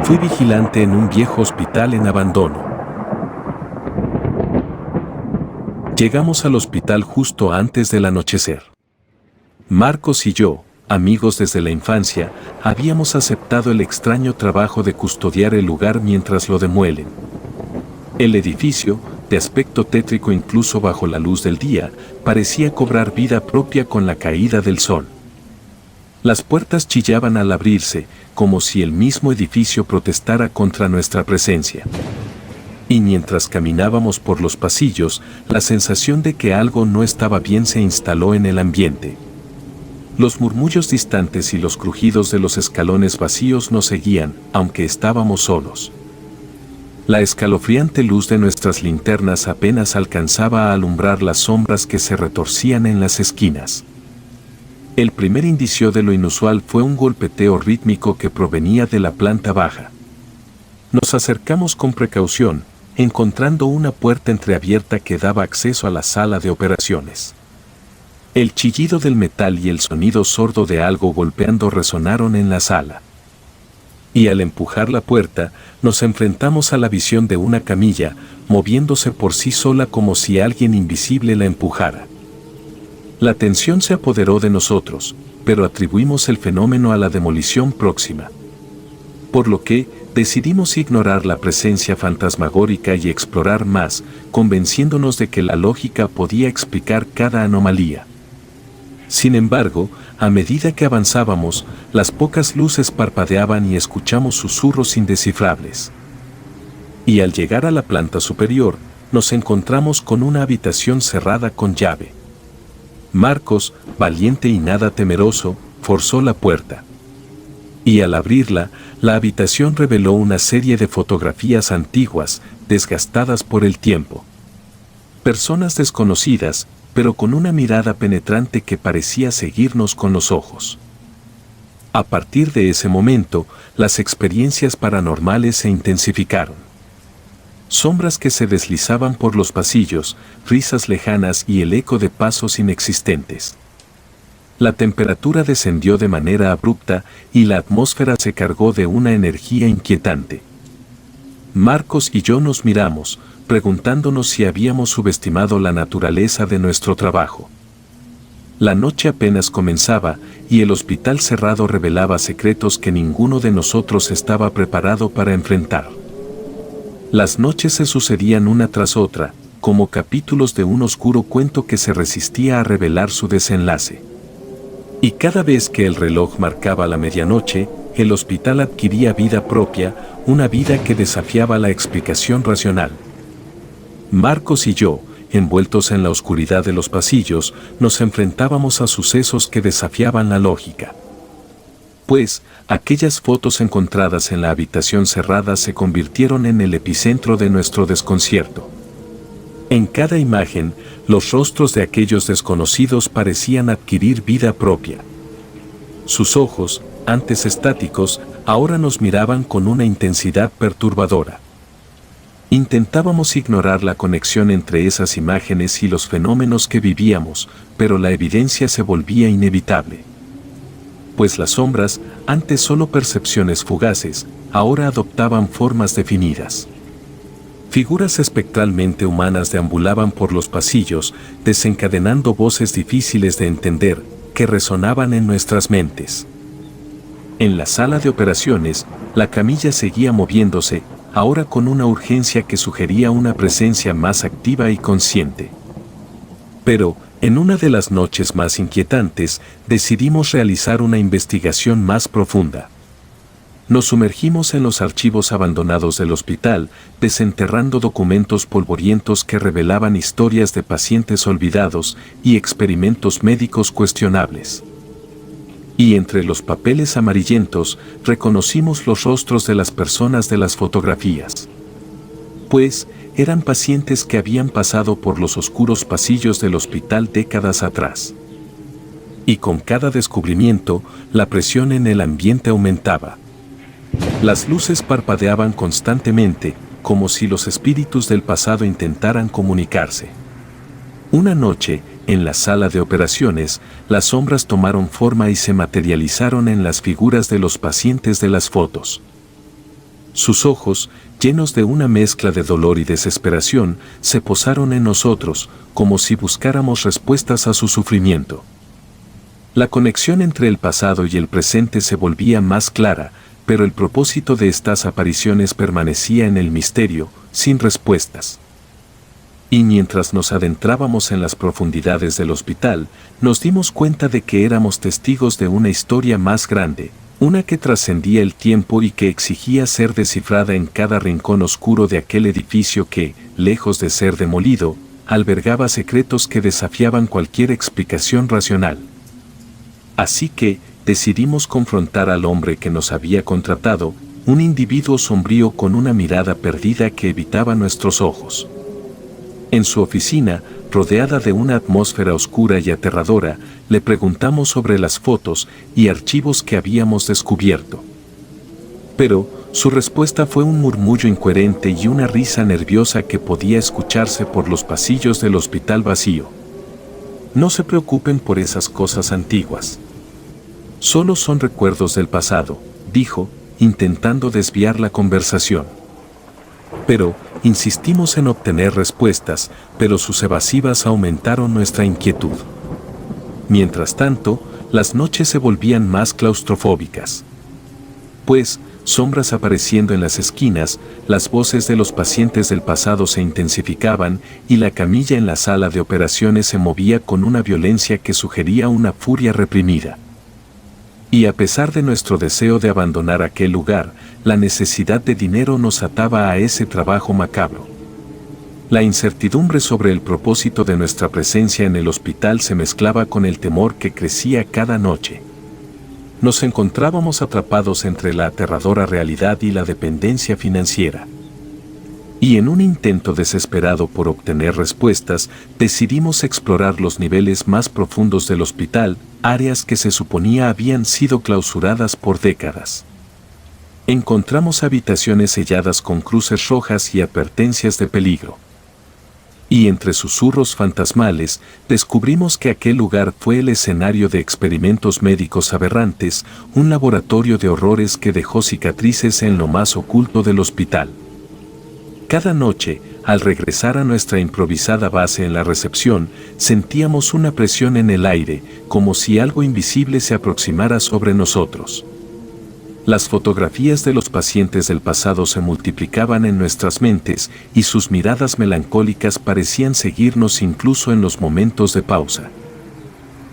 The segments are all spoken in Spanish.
Fui vigilante en un viejo hospital en abandono. Llegamos al hospital justo antes del anochecer. Marcos y yo, amigos desde la infancia, habíamos aceptado el extraño trabajo de custodiar el lugar mientras lo demuelen. El edificio, de aspecto tétrico incluso bajo la luz del día, parecía cobrar vida propia con la caída del sol. Las puertas chillaban al abrirse, como si el mismo edificio protestara contra nuestra presencia. Y mientras caminábamos por los pasillos, la sensación de que algo no estaba bien se instaló en el ambiente. Los murmullos distantes y los crujidos de los escalones vacíos nos seguían, aunque estábamos solos. La escalofriante luz de nuestras linternas apenas alcanzaba a alumbrar las sombras que se retorcían en las esquinas. El primer indicio de lo inusual fue un golpeteo rítmico que provenía de la planta baja. Nos acercamos con precaución, encontrando una puerta entreabierta que daba acceso a la sala de operaciones. El chillido del metal y el sonido sordo de algo golpeando resonaron en la sala. Y al empujar la puerta, nos enfrentamos a la visión de una camilla, moviéndose por sí sola como si alguien invisible la empujara. La tensión se apoderó de nosotros, pero atribuimos el fenómeno a la demolición próxima. Por lo que, decidimos ignorar la presencia fantasmagórica y explorar más, convenciéndonos de que la lógica podía explicar cada anomalía. Sin embargo, a medida que avanzábamos, las pocas luces parpadeaban y escuchamos susurros indescifrables. Y al llegar a la planta superior, nos encontramos con una habitación cerrada con llave. Marcos, valiente y nada temeroso, forzó la puerta. Y al abrirla, la habitación reveló una serie de fotografías antiguas, desgastadas por el tiempo. Personas desconocidas, pero con una mirada penetrante que parecía seguirnos con los ojos. A partir de ese momento, las experiencias paranormales se intensificaron. Sombras que se deslizaban por los pasillos, risas lejanas y el eco de pasos inexistentes. La temperatura descendió de manera abrupta y la atmósfera se cargó de una energía inquietante. Marcos y yo nos miramos, preguntándonos si habíamos subestimado la naturaleza de nuestro trabajo. La noche apenas comenzaba y el hospital cerrado revelaba secretos que ninguno de nosotros estaba preparado para enfrentar. Las noches se sucedían una tras otra, como capítulos de un oscuro cuento que se resistía a revelar su desenlace. Y cada vez que el reloj marcaba la medianoche, el hospital adquiría vida propia, una vida que desafiaba la explicación racional. Marcos y yo, envueltos en la oscuridad de los pasillos, nos enfrentábamos a sucesos que desafiaban la lógica. Pues, aquellas fotos encontradas en la habitación cerrada se convirtieron en el epicentro de nuestro desconcierto. En cada imagen, los rostros de aquellos desconocidos parecían adquirir vida propia. Sus ojos, antes estáticos, ahora nos miraban con una intensidad perturbadora. Intentábamos ignorar la conexión entre esas imágenes y los fenómenos que vivíamos, pero la evidencia se volvía inevitable. Pues las sombras, antes solo percepciones fugaces, ahora adoptaban formas definidas. Figuras espectralmente humanas deambulaban por los pasillos, desencadenando voces difíciles de entender, que resonaban en nuestras mentes. En la sala de operaciones, la camilla seguía moviéndose, ahora con una urgencia que sugería una presencia más activa y consciente. Pero, en una de las noches más inquietantes, decidimos realizar una investigación más profunda. Nos sumergimos en los archivos abandonados del hospital, desenterrando documentos polvorientos que revelaban historias de pacientes olvidados y experimentos médicos cuestionables. Y entre los papeles amarillentos, reconocimos los rostros de las personas de las fotografías. Pues, eran pacientes que habían pasado por los oscuros pasillos del hospital décadas atrás. Y con cada descubrimiento, la presión en el ambiente aumentaba. Las luces parpadeaban constantemente, como si los espíritus del pasado intentaran comunicarse. Una noche, en la sala de operaciones, las sombras tomaron forma y se materializaron en las figuras de los pacientes de las fotos. Sus ojos, llenos de una mezcla de dolor y desesperación, se posaron en nosotros, como si buscáramos respuestas a su sufrimiento. La conexión entre el pasado y el presente se volvía más clara, pero el propósito de estas apariciones permanecía en el misterio, sin respuestas. Y mientras nos adentrábamos en las profundidades del hospital, nos dimos cuenta de que éramos testigos de una historia más grande, una que trascendía el tiempo y que exigía ser descifrada en cada rincón oscuro de aquel edificio que, lejos de ser demolido, albergaba secretos que desafiaban cualquier explicación racional. Así que, decidimos confrontar al hombre que nos había contratado, un individuo sombrío con una mirada perdida que evitaba nuestros ojos. En su oficina, rodeada de una atmósfera oscura y aterradora, le preguntamos sobre las fotos y archivos que habíamos descubierto. Pero, su respuesta fue un murmullo incoherente y una risa nerviosa que podía escucharse por los pasillos del hospital vacío. No se preocupen por esas cosas antiguas. Solo son recuerdos del pasado, dijo, intentando desviar la conversación. Pero, insistimos en obtener respuestas, pero sus evasivas aumentaron nuestra inquietud. Mientras tanto, las noches se volvían más claustrofóbicas. Pues, sombras apareciendo en las esquinas, las voces de los pacientes del pasado se intensificaban y la camilla en la sala de operaciones se movía con una violencia que sugería una furia reprimida. Y a pesar de nuestro deseo de abandonar aquel lugar, la necesidad de dinero nos ataba a ese trabajo macabro. La incertidumbre sobre el propósito de nuestra presencia en el hospital se mezclaba con el temor que crecía cada noche. Nos encontrábamos atrapados entre la aterradora realidad y la dependencia financiera. Y en un intento desesperado por obtener respuestas, decidimos explorar los niveles más profundos del hospital, áreas que se suponía habían sido clausuradas por décadas. Encontramos habitaciones selladas con cruces rojas y advertencias de peligro. Y entre susurros fantasmales, descubrimos que aquel lugar fue el escenario de experimentos médicos aberrantes, un laboratorio de horrores que dejó cicatrices en lo más oculto del hospital. Cada noche, al regresar a nuestra improvisada base en la recepción, sentíamos una presión en el aire, como si algo invisible se aproximara sobre nosotros. Las fotografías de los pacientes del pasado se multiplicaban en nuestras mentes y sus miradas melancólicas parecían seguirnos incluso en los momentos de pausa.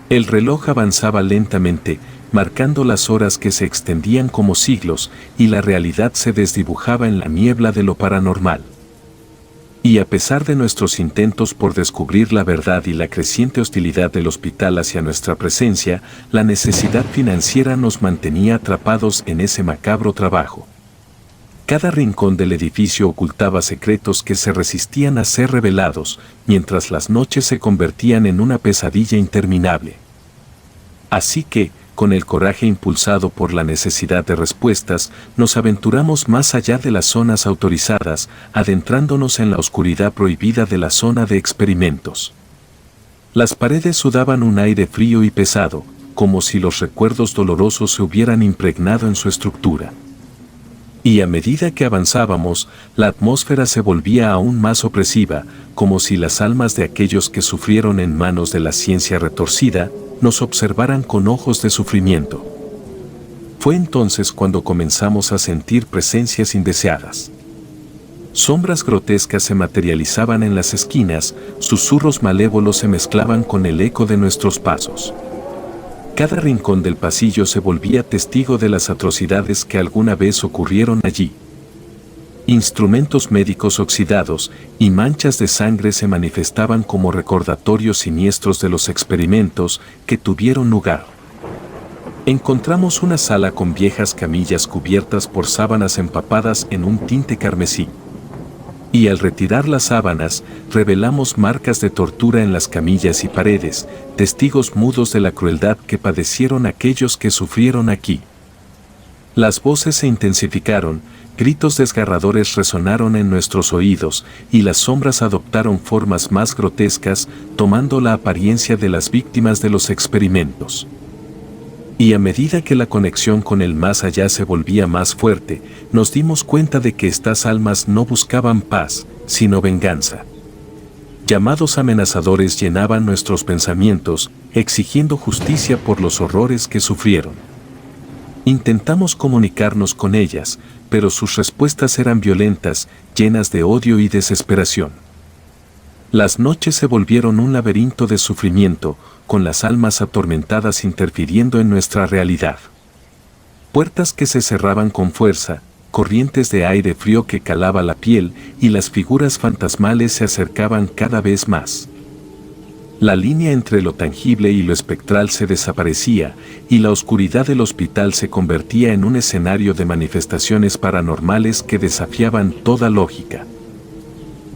El reloj avanzaba lentamente, marcando las horas que se extendían como siglos, y la realidad se desdibujaba en la niebla de lo paranormal. Y a pesar de nuestros intentos por descubrir la verdad y la creciente hostilidad del hospital hacia nuestra presencia, la necesidad financiera nos mantenía atrapados en ese macabro trabajo. Cada rincón del edificio ocultaba secretos que se resistían a ser revelados, mientras las noches se convertían en una pesadilla interminable. Así que, con el coraje impulsado por la necesidad de respuestas, nos aventuramos más allá de las zonas autorizadas, adentrándonos en la oscuridad prohibida de la zona de experimentos. Las paredes sudaban un aire frío y pesado, como si los recuerdos dolorosos se hubieran impregnado en su estructura. Y a medida que avanzábamos, la atmósfera se volvía aún más opresiva, como si las almas de aquellos que sufrieron en manos de la ciencia retorcida, nos observaran con ojos de sufrimiento. Fue entonces cuando comenzamos a sentir presencias indeseadas. Sombras grotescas se materializaban en las esquinas, susurros malévolos se mezclaban con el eco de nuestros pasos. Cada rincón del pasillo se volvía testigo de las atrocidades que alguna vez ocurrieron allí. Instrumentos médicos oxidados y manchas de sangre se manifestaban como recordatorios siniestros de los experimentos que tuvieron lugar. Encontramos una sala con viejas camillas cubiertas por sábanas empapadas en un tinte carmesí. Y al retirar las sábanas, revelamos marcas de tortura en las camillas y paredes, testigos mudos de la crueldad que padecieron aquellos que sufrieron aquí. Las voces se intensificaron, gritos desgarradores resonaron en nuestros oídos, y las sombras adoptaron formas más grotescas, tomando la apariencia de las víctimas de los experimentos. Y a medida que la conexión con el más allá se volvía más fuerte, nos dimos cuenta de que estas almas no buscaban paz, sino venganza. Llamados amenazadores llenaban nuestros pensamientos, exigiendo justicia por los horrores que sufrieron. Intentamos comunicarnos con ellas, pero sus respuestas eran violentas, llenas de odio y desesperación. Las noches se volvieron un laberinto de sufrimiento, con las almas atormentadas interfiriendo en nuestra realidad. Puertas que se cerraban con fuerza, corrientes de aire frío que calaba la piel y las figuras fantasmales se acercaban cada vez más. La línea entre lo tangible y lo espectral se desaparecía y la oscuridad del hospital se convertía en un escenario de manifestaciones paranormales que desafiaban toda lógica.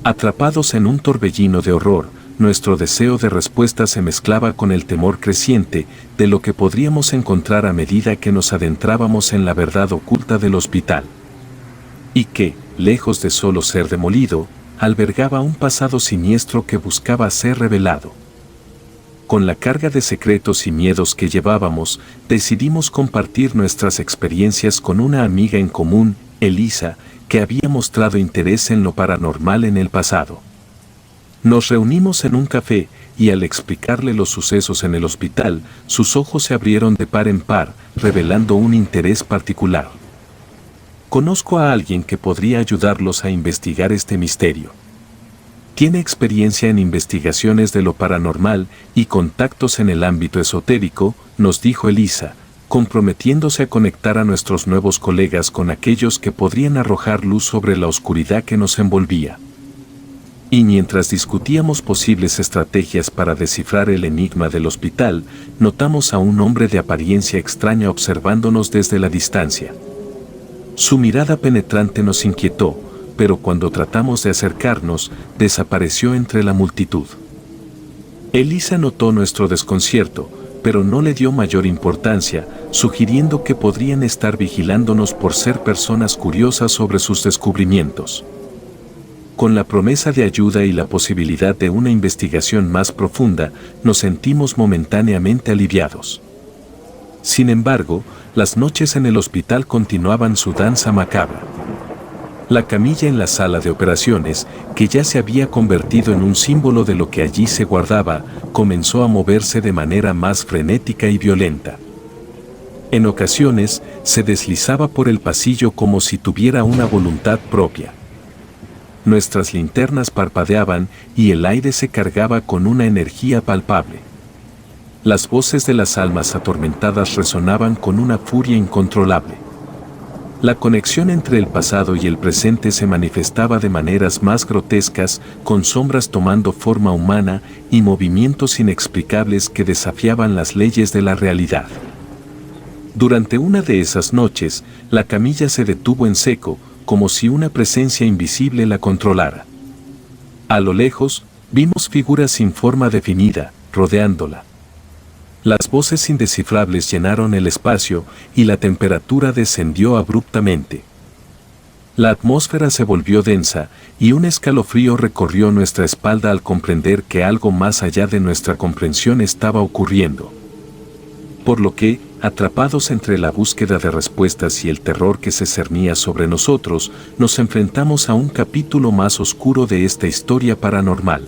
Atrapados en un torbellino de horror, nuestro deseo de respuesta se mezclaba con el temor creciente de lo que podríamos encontrar a medida que nos adentrábamos en la verdad oculta del hospital. Y que, lejos de solo ser demolido, albergaba un pasado siniestro que buscaba ser revelado. Con la carga de secretos y miedos que llevábamos, decidimos compartir nuestras experiencias con una amiga en común, Elisa, que había mostrado interés en lo paranormal en el pasado. Nos reunimos en un café y al explicarle los sucesos en el hospital, sus ojos se abrieron de par en par, revelando un interés particular. Conozco a alguien que podría ayudarlos a investigar este misterio. Tiene experiencia en investigaciones de lo paranormal y contactos en el ámbito esotérico, nos dijo Elisa, comprometiéndose a conectar a nuestros nuevos colegas con aquellos que podrían arrojar luz sobre la oscuridad que nos envolvía. Y mientras discutíamos posibles estrategias para descifrar el enigma del hospital, notamos a un hombre de apariencia extraña observándonos desde la distancia. Su mirada penetrante nos inquietó, pero cuando tratamos de acercarnos, desapareció entre la multitud. Elisa notó nuestro desconcierto, pero no le dio mayor importancia, sugiriendo que podrían estar vigilándonos por ser personas curiosas sobre sus descubrimientos. Con la promesa de ayuda y la posibilidad de una investigación más profunda, nos sentimos momentáneamente aliviados. Sin embargo, las noches en el hospital continuaban su danza macabra. La camilla en la sala de operaciones, que ya se había convertido en un símbolo de lo que allí se guardaba, comenzó a moverse de manera más frenética y violenta. En ocasiones, se deslizaba por el pasillo como si tuviera una voluntad propia. Nuestras linternas parpadeaban y el aire se cargaba con una energía palpable. Las voces de las almas atormentadas resonaban con una furia incontrolable. La conexión entre el pasado y el presente se manifestaba de maneras más grotescas, con sombras tomando forma humana y movimientos inexplicables que desafiaban las leyes de la realidad. Durante una de esas noches, la camilla se detuvo en seco, como si una presencia invisible la controlara. A lo lejos, vimos figuras sin forma definida, rodeándola. Las voces indescifrables llenaron el espacio y la temperatura descendió abruptamente. La atmósfera se volvió densa y un escalofrío recorrió nuestra espalda al comprender que algo más allá de nuestra comprensión estaba ocurriendo. Por lo que, atrapados entre la búsqueda de respuestas y el terror que se cernía sobre nosotros, nos enfrentamos a un capítulo más oscuro de esta historia paranormal.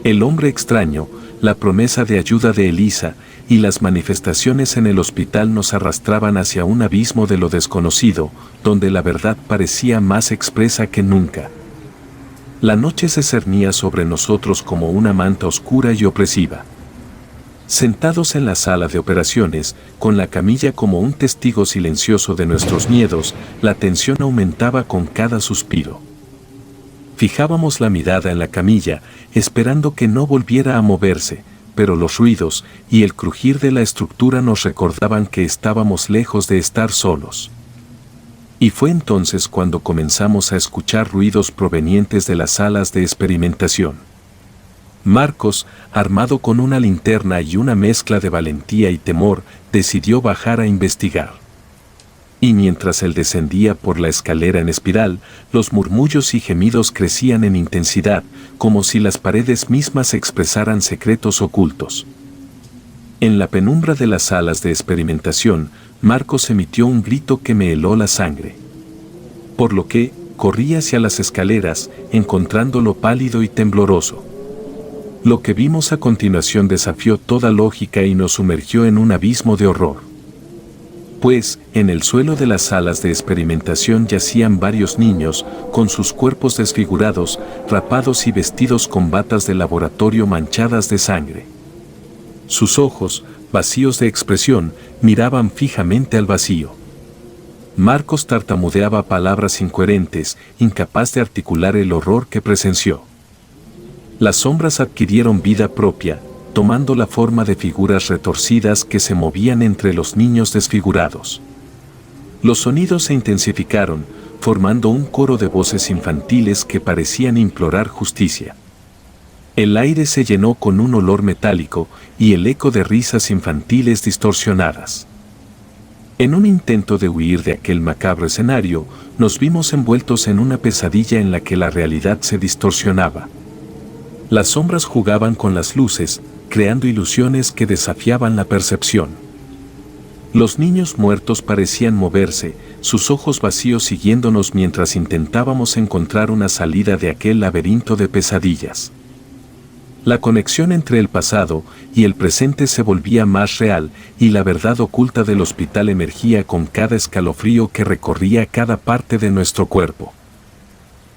El hombre extraño, la promesa de ayuda de Elisa y las manifestaciones en el hospital nos arrastraban hacia un abismo de lo desconocido, donde la verdad parecía más expresa que nunca. La noche se cernía sobre nosotros como una manta oscura y opresiva. Sentados en la sala de operaciones, con la camilla como un testigo silencioso de nuestros miedos, la tensión aumentaba con cada suspiro. Fijábamos la mirada en la camilla, esperando que no volviera a moverse, pero los ruidos y el crujir de la estructura nos recordaban que estábamos lejos de estar solos. Y fue entonces cuando comenzamos a escuchar ruidos provenientes de las salas de experimentación. Marcos, armado con una linterna y una mezcla de valentía y temor, decidió bajar a investigar. Y mientras él descendía por la escalera en espiral, los murmullos y gemidos crecían en intensidad, como si las paredes mismas expresaran secretos ocultos. En la penumbra de las salas de experimentación, Marcos emitió un grito que me heló la sangre. Por lo que, corrí hacia las escaleras, encontrándolo pálido y tembloroso. Lo que vimos a continuación desafió toda lógica y nos sumergió en un abismo de horror. Pues, en el suelo de las salas de experimentación yacían varios niños, con sus cuerpos desfigurados, rapados y vestidos con batas de laboratorio manchadas de sangre. Sus ojos, vacíos de expresión, miraban fijamente al vacío. Marcos tartamudeaba palabras incoherentes, incapaz de articular el horror que presenció. Las sombras adquirieron vida propia, tomando la forma de figuras retorcidas que se movían entre los niños desfigurados. Los sonidos se intensificaron, formando un coro de voces infantiles que parecían implorar justicia. El aire se llenó con un olor metálico y el eco de risas infantiles distorsionadas. En un intento de huir de aquel macabro escenario, nos vimos envueltos en una pesadilla en la que la realidad se distorsionaba. Las sombras jugaban con las luces, creando ilusiones que desafiaban la percepción. Los niños muertos parecían moverse, sus ojos vacíos siguiéndonos mientras intentábamos encontrar una salida de aquel laberinto de pesadillas. La conexión entre el pasado y el presente se volvía más real y la verdad oculta del hospital emergía con cada escalofrío que recorría cada parte de nuestro cuerpo.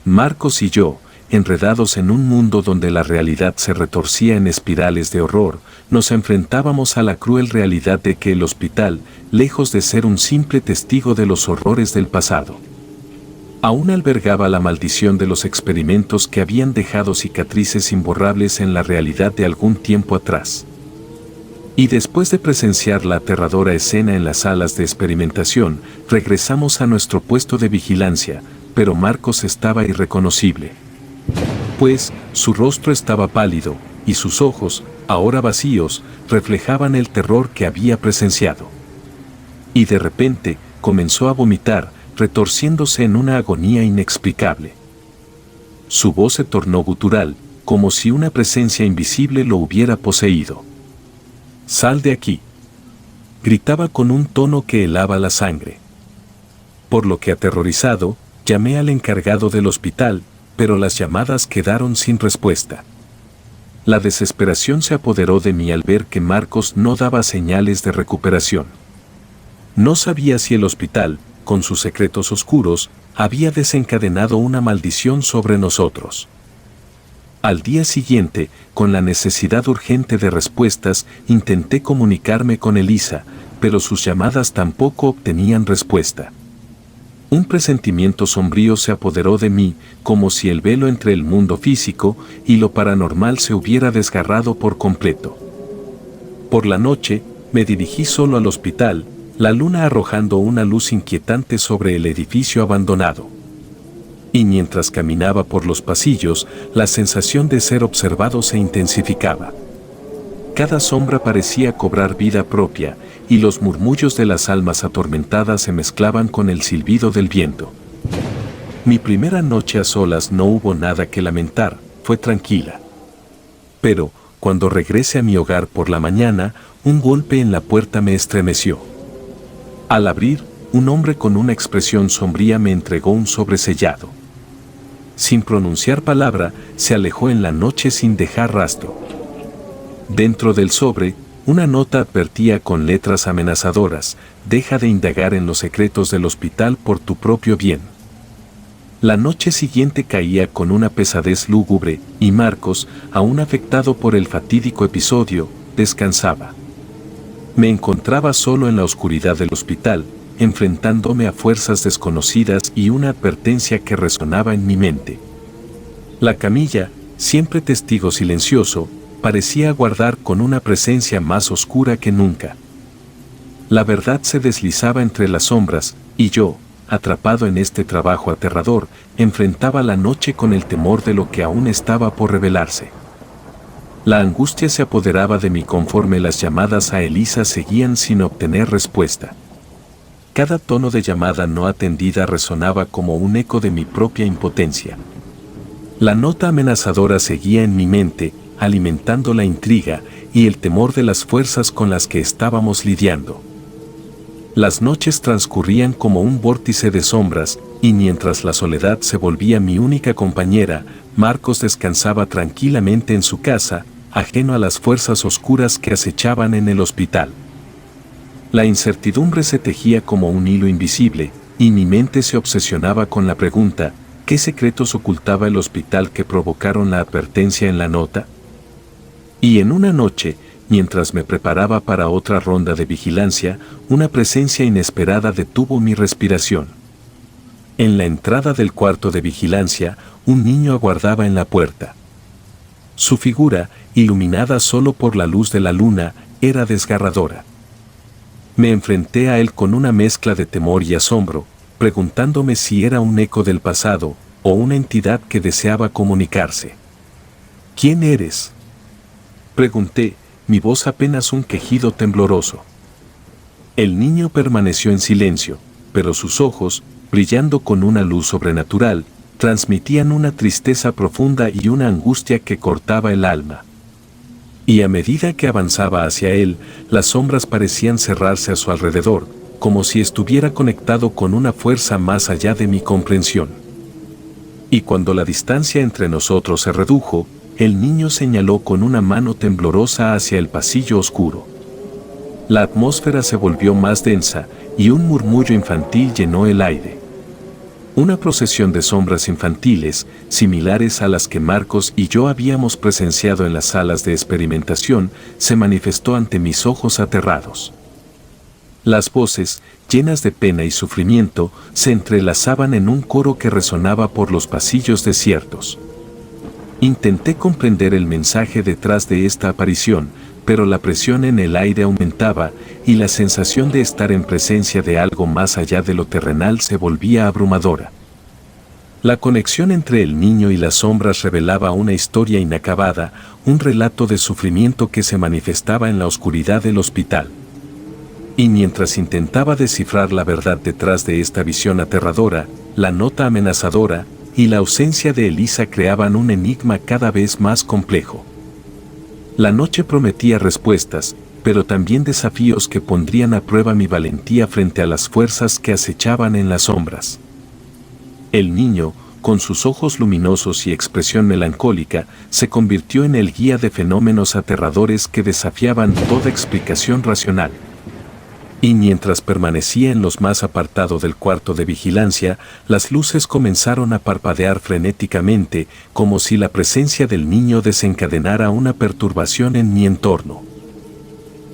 Marcos y yo, enredados en un mundo donde la realidad se retorcía en espirales de horror, nos enfrentábamos a la cruel realidad de que el hospital, lejos de ser un simple testigo de los horrores del pasado, aún albergaba la maldición de los experimentos que habían dejado cicatrices imborrables en la realidad de algún tiempo atrás. Y después de presenciar la aterradora escena en las salas de experimentación, regresamos a nuestro puesto de vigilancia, pero Marcos estaba irreconocible. Pues, su rostro estaba pálido, y sus ojos, ahora vacíos, reflejaban el terror que había presenciado. Y de repente, comenzó a vomitar, retorciéndose en una agonía inexplicable. Su voz se tornó gutural, como si una presencia invisible lo hubiera poseído. «¡Sal de aquí!», gritaba con un tono que helaba la sangre. Por lo que aterrorizado, llamé al encargado del hospital, pero las llamadas quedaron sin respuesta. La desesperación se apoderó de mí al ver que Marcos no daba señales de recuperación. No sabía si el hospital, con sus secretos oscuros, había desencadenado una maldición sobre nosotros. Al día siguiente, con la necesidad urgente de respuestas, intenté comunicarme con Elisa, pero sus llamadas tampoco obtenían respuesta. Un presentimiento sombrío se apoderó de mí, como si el velo entre el mundo físico y lo paranormal se hubiera desgarrado por completo. Por la noche, me dirigí solo al hospital, la luna arrojando una luz inquietante sobre el edificio abandonado. Y mientras caminaba por los pasillos, la sensación de ser observado se intensificaba. Cada sombra parecía cobrar vida propia, y los murmullos de las almas atormentadas se mezclaban con el silbido del viento. Mi primera noche a solas no hubo nada que lamentar, fue tranquila. Pero, cuando regresé a mi hogar por la mañana, un golpe en la puerta me estremeció. Al abrir, un hombre con una expresión sombría me entregó un sobre sellado. Sin pronunciar palabra, se alejó en la noche sin dejar rastro. Dentro del sobre, una nota advertía con letras amenazadoras: «Deja de indagar en los secretos del hospital por tu propio bien». La noche siguiente caía con una pesadez lúgubre, y Marcos, aún afectado por el fatídico episodio, descansaba. Me encontraba solo en la oscuridad del hospital, enfrentándome a fuerzas desconocidas y una advertencia que resonaba en mi mente. La camilla, siempre testigo silencioso, parecía aguardar con una presencia más oscura que nunca. La verdad se deslizaba entre las sombras, y yo, atrapado en este trabajo aterrador, enfrentaba la noche con el temor de lo que aún estaba por revelarse. La angustia se apoderaba de mí conforme las llamadas a Elisa seguían sin obtener respuesta. Cada tono de llamada no atendida resonaba como un eco de mi propia impotencia. La nota amenazadora seguía en mi mente, alimentando la intriga y el temor de las fuerzas con las que estábamos lidiando. Las noches transcurrían como un vórtice de sombras, y mientras la soledad se volvía mi única compañera, Marcos descansaba tranquilamente en su casa, ajeno a las fuerzas oscuras que acechaban en el hospital. La incertidumbre se tejía como un hilo invisible, y mi mente se obsesionaba con la pregunta: ¿qué secretos ocultaba el hospital que provocaron la advertencia en la nota? Y en una noche, mientras me preparaba para otra ronda de vigilancia, una presencia inesperada detuvo mi respiración. En la entrada del cuarto de vigilancia, un niño aguardaba en la puerta. Su figura, iluminada solo por la luz de la luna, era desgarradora. Me enfrenté a él con una mezcla de temor y asombro, preguntándome si era un eco del pasado o una entidad que deseaba comunicarse. ¿Quién eres?, pregunté, mi voz apenas un quejido tembloroso. El niño permaneció en silencio, pero sus ojos, brillando con una luz sobrenatural, transmitían una tristeza profunda y una angustia que cortaba el alma. Y a medida que avanzaba hacia él, las sombras parecían cerrarse a su alrededor, como si estuviera conectado con una fuerza más allá de mi comprensión. Y cuando la distancia entre nosotros se redujo, el niño señaló con una mano temblorosa hacia el pasillo oscuro. La atmósfera se volvió más densa, y un murmullo infantil llenó el aire. Una procesión de sombras infantiles, similares a las que Marcos y yo habíamos presenciado en las salas de experimentación, se manifestó ante mis ojos aterrados. Las voces, llenas de pena y sufrimiento, se entrelazaban en un coro que resonaba por los pasillos desiertos. Intenté comprender el mensaje detrás de esta aparición, pero la presión en el aire aumentaba y la sensación de estar en presencia de algo más allá de lo terrenal se volvía abrumadora. La conexión entre el niño y las sombras revelaba una historia inacabada, un relato de sufrimiento que se manifestaba en la oscuridad del hospital. Y mientras intentaba descifrar la verdad detrás de esta visión aterradora, la nota amenazadora y la ausencia de Elisa creaban un enigma cada vez más complejo. La noche prometía respuestas, pero también desafíos que pondrían a prueba mi valentía frente a las fuerzas que acechaban en las sombras. El niño, con sus ojos luminosos y expresión melancólica, se convirtió en el guía de fenómenos aterradores que desafiaban toda explicación racional. Y mientras permanecía en los más apartado del cuarto de vigilancia, las luces comenzaron a parpadear frenéticamente, como si la presencia del niño desencadenara una perturbación en mi entorno.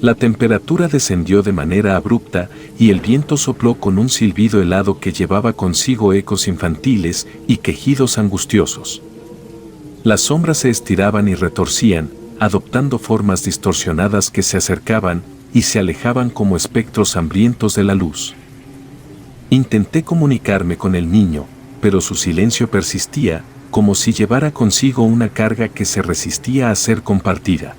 La temperatura descendió de manera abrupta y el viento sopló con un silbido helado que llevaba consigo ecos infantiles y quejidos angustiosos. Las sombras se estiraban y retorcían, adoptando formas distorsionadas que se acercaban y se alejaban como espectros hambrientos de la luz. Intenté comunicarme con el niño, pero su silencio persistía, como si llevara consigo una carga que se resistía a ser compartida.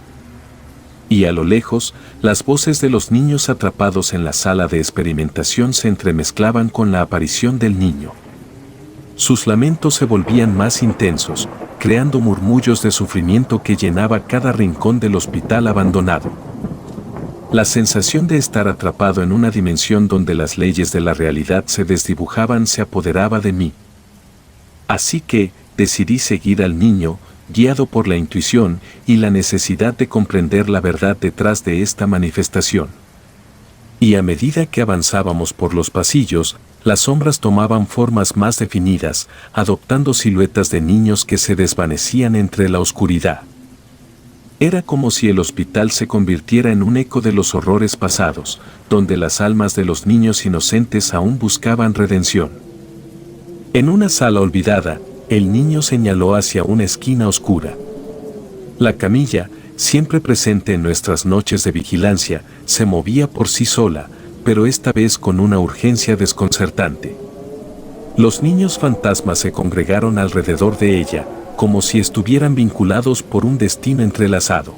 Y a lo lejos, las voces de los niños atrapados en la sala de experimentación se entremezclaban con la aparición del niño. Sus lamentos se volvían más intensos, creando murmullos de sufrimiento que llenaba cada rincón del hospital abandonado. La sensación de estar atrapado en una dimensión donde las leyes de la realidad se desdibujaban se apoderaba de mí. Así que, decidí seguir al niño, guiado por la intuición y la necesidad de comprender la verdad detrás de esta manifestación. Y a medida que avanzábamos por los pasillos, las sombras tomaban formas más definidas, adoptando siluetas de niños que se desvanecían entre la oscuridad. Era como si el hospital se convirtiera en un eco de los horrores pasados, donde las almas de los niños inocentes aún buscaban redención. En una sala olvidada, el niño señaló hacia una esquina oscura. La camilla, siempre presente en nuestras noches de vigilancia, se movía por sí sola, pero esta vez con una urgencia desconcertante. Los niños fantasmas se congregaron alrededor de ella, como si estuvieran vinculados por un destino entrelazado.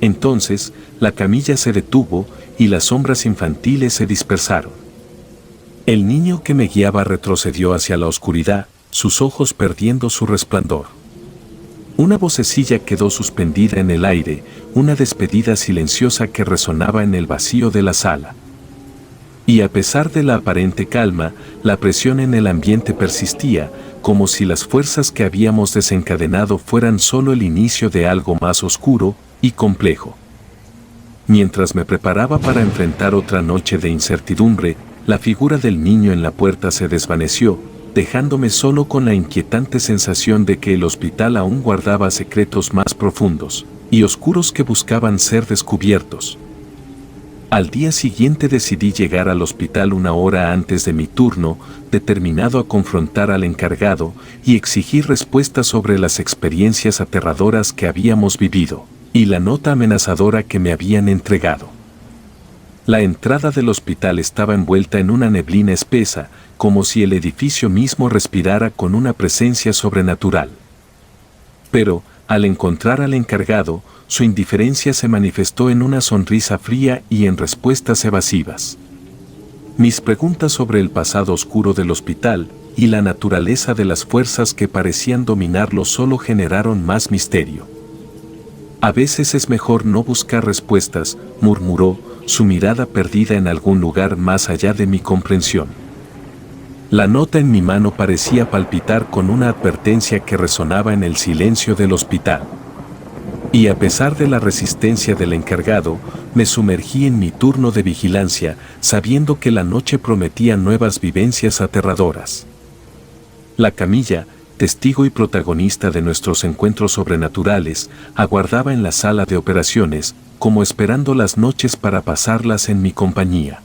Entonces, la camilla se detuvo y las sombras infantiles se dispersaron. El niño que me guiaba retrocedió hacia la oscuridad, sus ojos perdiendo su resplandor. Una vocecilla quedó suspendida en el aire, una despedida silenciosa que resonaba en el vacío de la sala. Y a pesar de la aparente calma, la presión en el ambiente persistía, como si las fuerzas que habíamos desencadenado fueran solo el inicio de algo más oscuro y complejo. Mientras me preparaba para enfrentar otra noche de incertidumbre, la figura del niño en la puerta se desvaneció, dejándome solo con la inquietante sensación de que el hospital aún guardaba secretos más profundos y oscuros que buscaban ser descubiertos. Al día siguiente decidí llegar al hospital una hora antes de mi turno, determinado a confrontar al encargado y exigir respuestas sobre las experiencias aterradoras que habíamos vivido y la nota amenazadora que me habían entregado. La entrada del hospital estaba envuelta en una neblina espesa, como si el edificio mismo respirara con una presencia sobrenatural. Pero, al encontrar al encargado, su indiferencia se manifestó en una sonrisa fría y en respuestas evasivas. Mis preguntas sobre el pasado oscuro del hospital y la naturaleza de las fuerzas que parecían dominarlo solo generaron más misterio. A veces es mejor no buscar respuestas, murmuró, su mirada perdida en algún lugar más allá de mi comprensión. La nota en mi mano parecía palpitar con una advertencia que resonaba en el silencio del hospital. Y a pesar de la resistencia del encargado, me sumergí en mi turno de vigilancia, sabiendo que la noche prometía nuevas vivencias aterradoras. La camilla, testigo y protagonista de nuestros encuentros sobrenaturales, aguardaba en la sala de operaciones, como esperando las noches para pasarlas en mi compañía.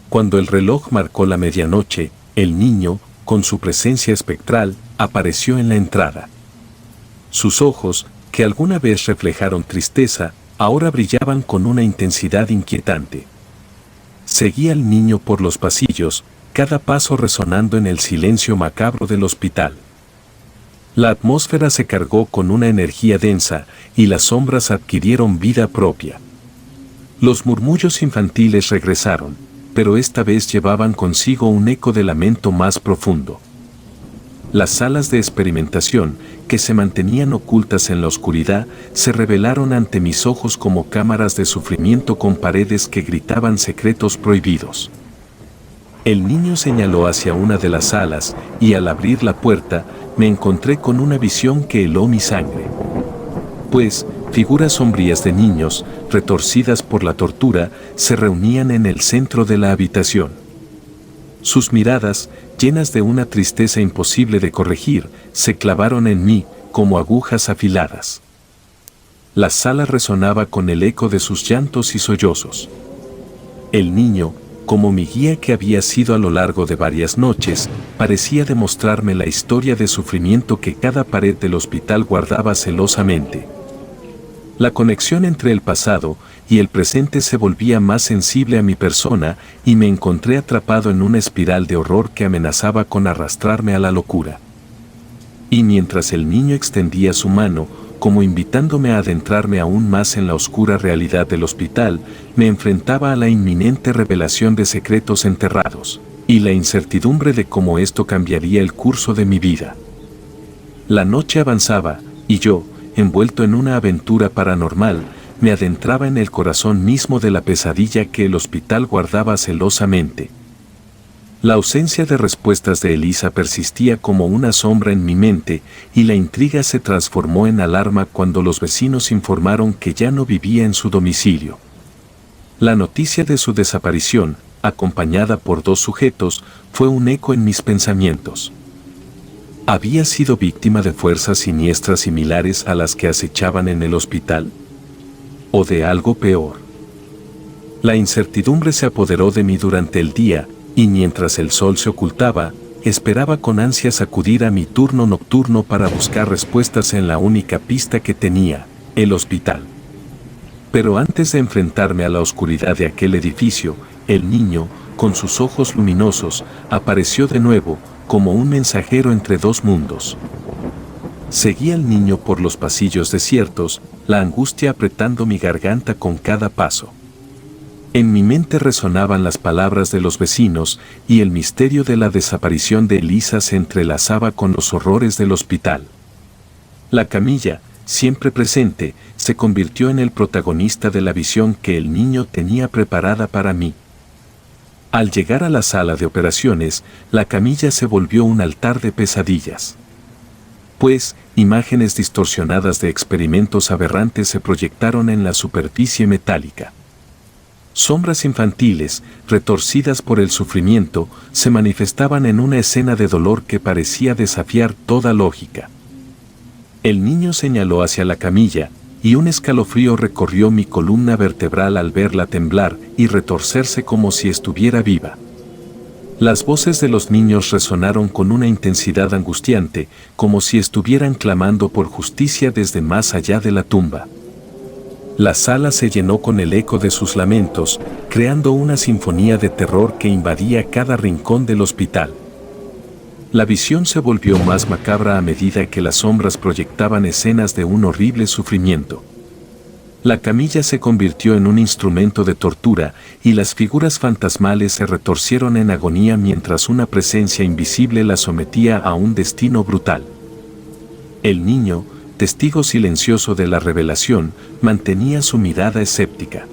Cuando el reloj marcó la medianoche, el niño, con su presencia espectral, apareció en la entrada. Sus ojos, que alguna vez reflejaron tristeza, ahora brillaban con una intensidad inquietante. Seguía al niño por los pasillos, cada paso resonando en el silencio macabro del hospital. La atmósfera se cargó con una energía densa y las sombras adquirieron vida propia. Los murmullos infantiles regresaron, pero esta vez llevaban consigo un eco de lamento más profundo. Las salas de experimentación, que se mantenían ocultas en la oscuridad, se revelaron ante mis ojos como cámaras de sufrimiento con paredes que gritaban secretos prohibidos. El niño señaló hacia una de las salas, y al abrir la puerta, me encontré con una visión que heló mi sangre. Pues, figuras sombrías de niños, retorcidas por la tortura, se reunían en el centro de la habitación. Sus miradas, llenas de una tristeza imposible de corregir, se clavaron en mí como agujas afiladas. La sala resonaba con el eco de sus llantos y sollozos. El niño, como mi guía que había sido a lo largo de varias noches, parecía demostrarme la historia de sufrimiento que cada pared del hospital guardaba celosamente. La conexión entre el pasado y el presente se volvía más sensible a mi persona y me encontré atrapado en una espiral de horror que amenazaba con arrastrarme a la locura. Y mientras el niño extendía su mano, como invitándome a adentrarme aún más en la oscura realidad del hospital, me enfrentaba a la inminente revelación de secretos enterrados, y la incertidumbre de cómo esto cambiaría el curso de mi vida. La noche avanzaba, y yo, envuelto en una aventura paranormal, me adentraba en el corazón mismo de la pesadilla que el hospital guardaba celosamente. La ausencia de respuestas de Elisa persistía como una sombra en mi mente, y la intriga se transformó en alarma cuando los vecinos informaron que ya no vivía en su domicilio. La noticia de su desaparición, acompañada por dos sujetos, fue un eco en mis pensamientos. ¿Había sido víctima de fuerzas siniestras similares a las que acechaban en el hospital? ¿O de algo peor? La incertidumbre se apoderó de mí durante el día, y mientras el sol se ocultaba, esperaba con ansias acudir a mi turno nocturno para buscar respuestas en la única pista que tenía, el hospital. Pero antes de enfrentarme a la oscuridad de aquel edificio, el niño, con sus ojos luminosos, apareció de nuevo, como un mensajero entre dos mundos. Seguí al niño por los pasillos desiertos, la angustia apretando mi garganta con cada paso. En mi mente resonaban las palabras de los vecinos, y el misterio de la desaparición de Elisa se entrelazaba con los horrores del hospital. La camilla, siempre presente, se convirtió en el protagonista de la visión que el niño tenía preparada para mí. Al llegar a la sala de operaciones, la camilla se volvió un altar de pesadillas. Pues, imágenes distorsionadas de experimentos aberrantes se proyectaron en la superficie metálica. Sombras infantiles, retorcidas por el sufrimiento, se manifestaban en una escena de dolor que parecía desafiar toda lógica. El niño señaló hacia la camilla, y un escalofrío recorrió mi columna vertebral al verla temblar y retorcerse como si estuviera viva. Las voces de los niños resonaron con una intensidad angustiante, como si estuvieran clamando por justicia desde más allá de la tumba. La sala se llenó con el eco de sus lamentos, creando una sinfonía de terror que invadía cada rincón del hospital. La visión se volvió más macabra a medida que las sombras proyectaban escenas de un horrible sufrimiento. La camilla se convirtió en un instrumento de tortura y las figuras fantasmales se retorcieron en agonía mientras una presencia invisible la sometía a un destino brutal. El niño, testigo silencioso de la revelación, mantenía su mirada escéptica.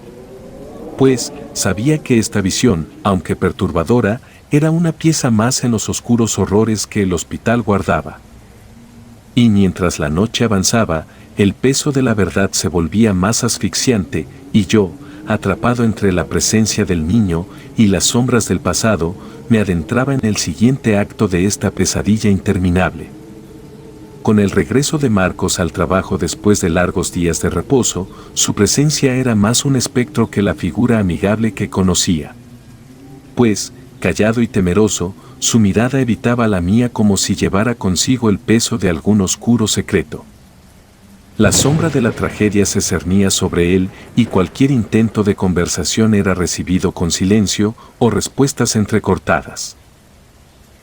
Pues sabía que esta visión, aunque perturbadora, era una pieza más en los oscuros horrores que el hospital guardaba. Y mientras la noche avanzaba, el peso de la verdad se volvía más asfixiante, y yo, atrapado entre la presencia del niño y las sombras del pasado, me adentraba en el siguiente acto de esta pesadilla interminable. Con el regreso de Marcos al trabajo después de largos días de reposo, su presencia era más un espectro que la figura amigable que conocía. Pues, callado y temeroso, su mirada evitaba la mía como si llevara consigo el peso de algún oscuro secreto. La sombra de la tragedia se cernía sobre él y cualquier intento de conversación era recibido con silencio o respuestas entrecortadas.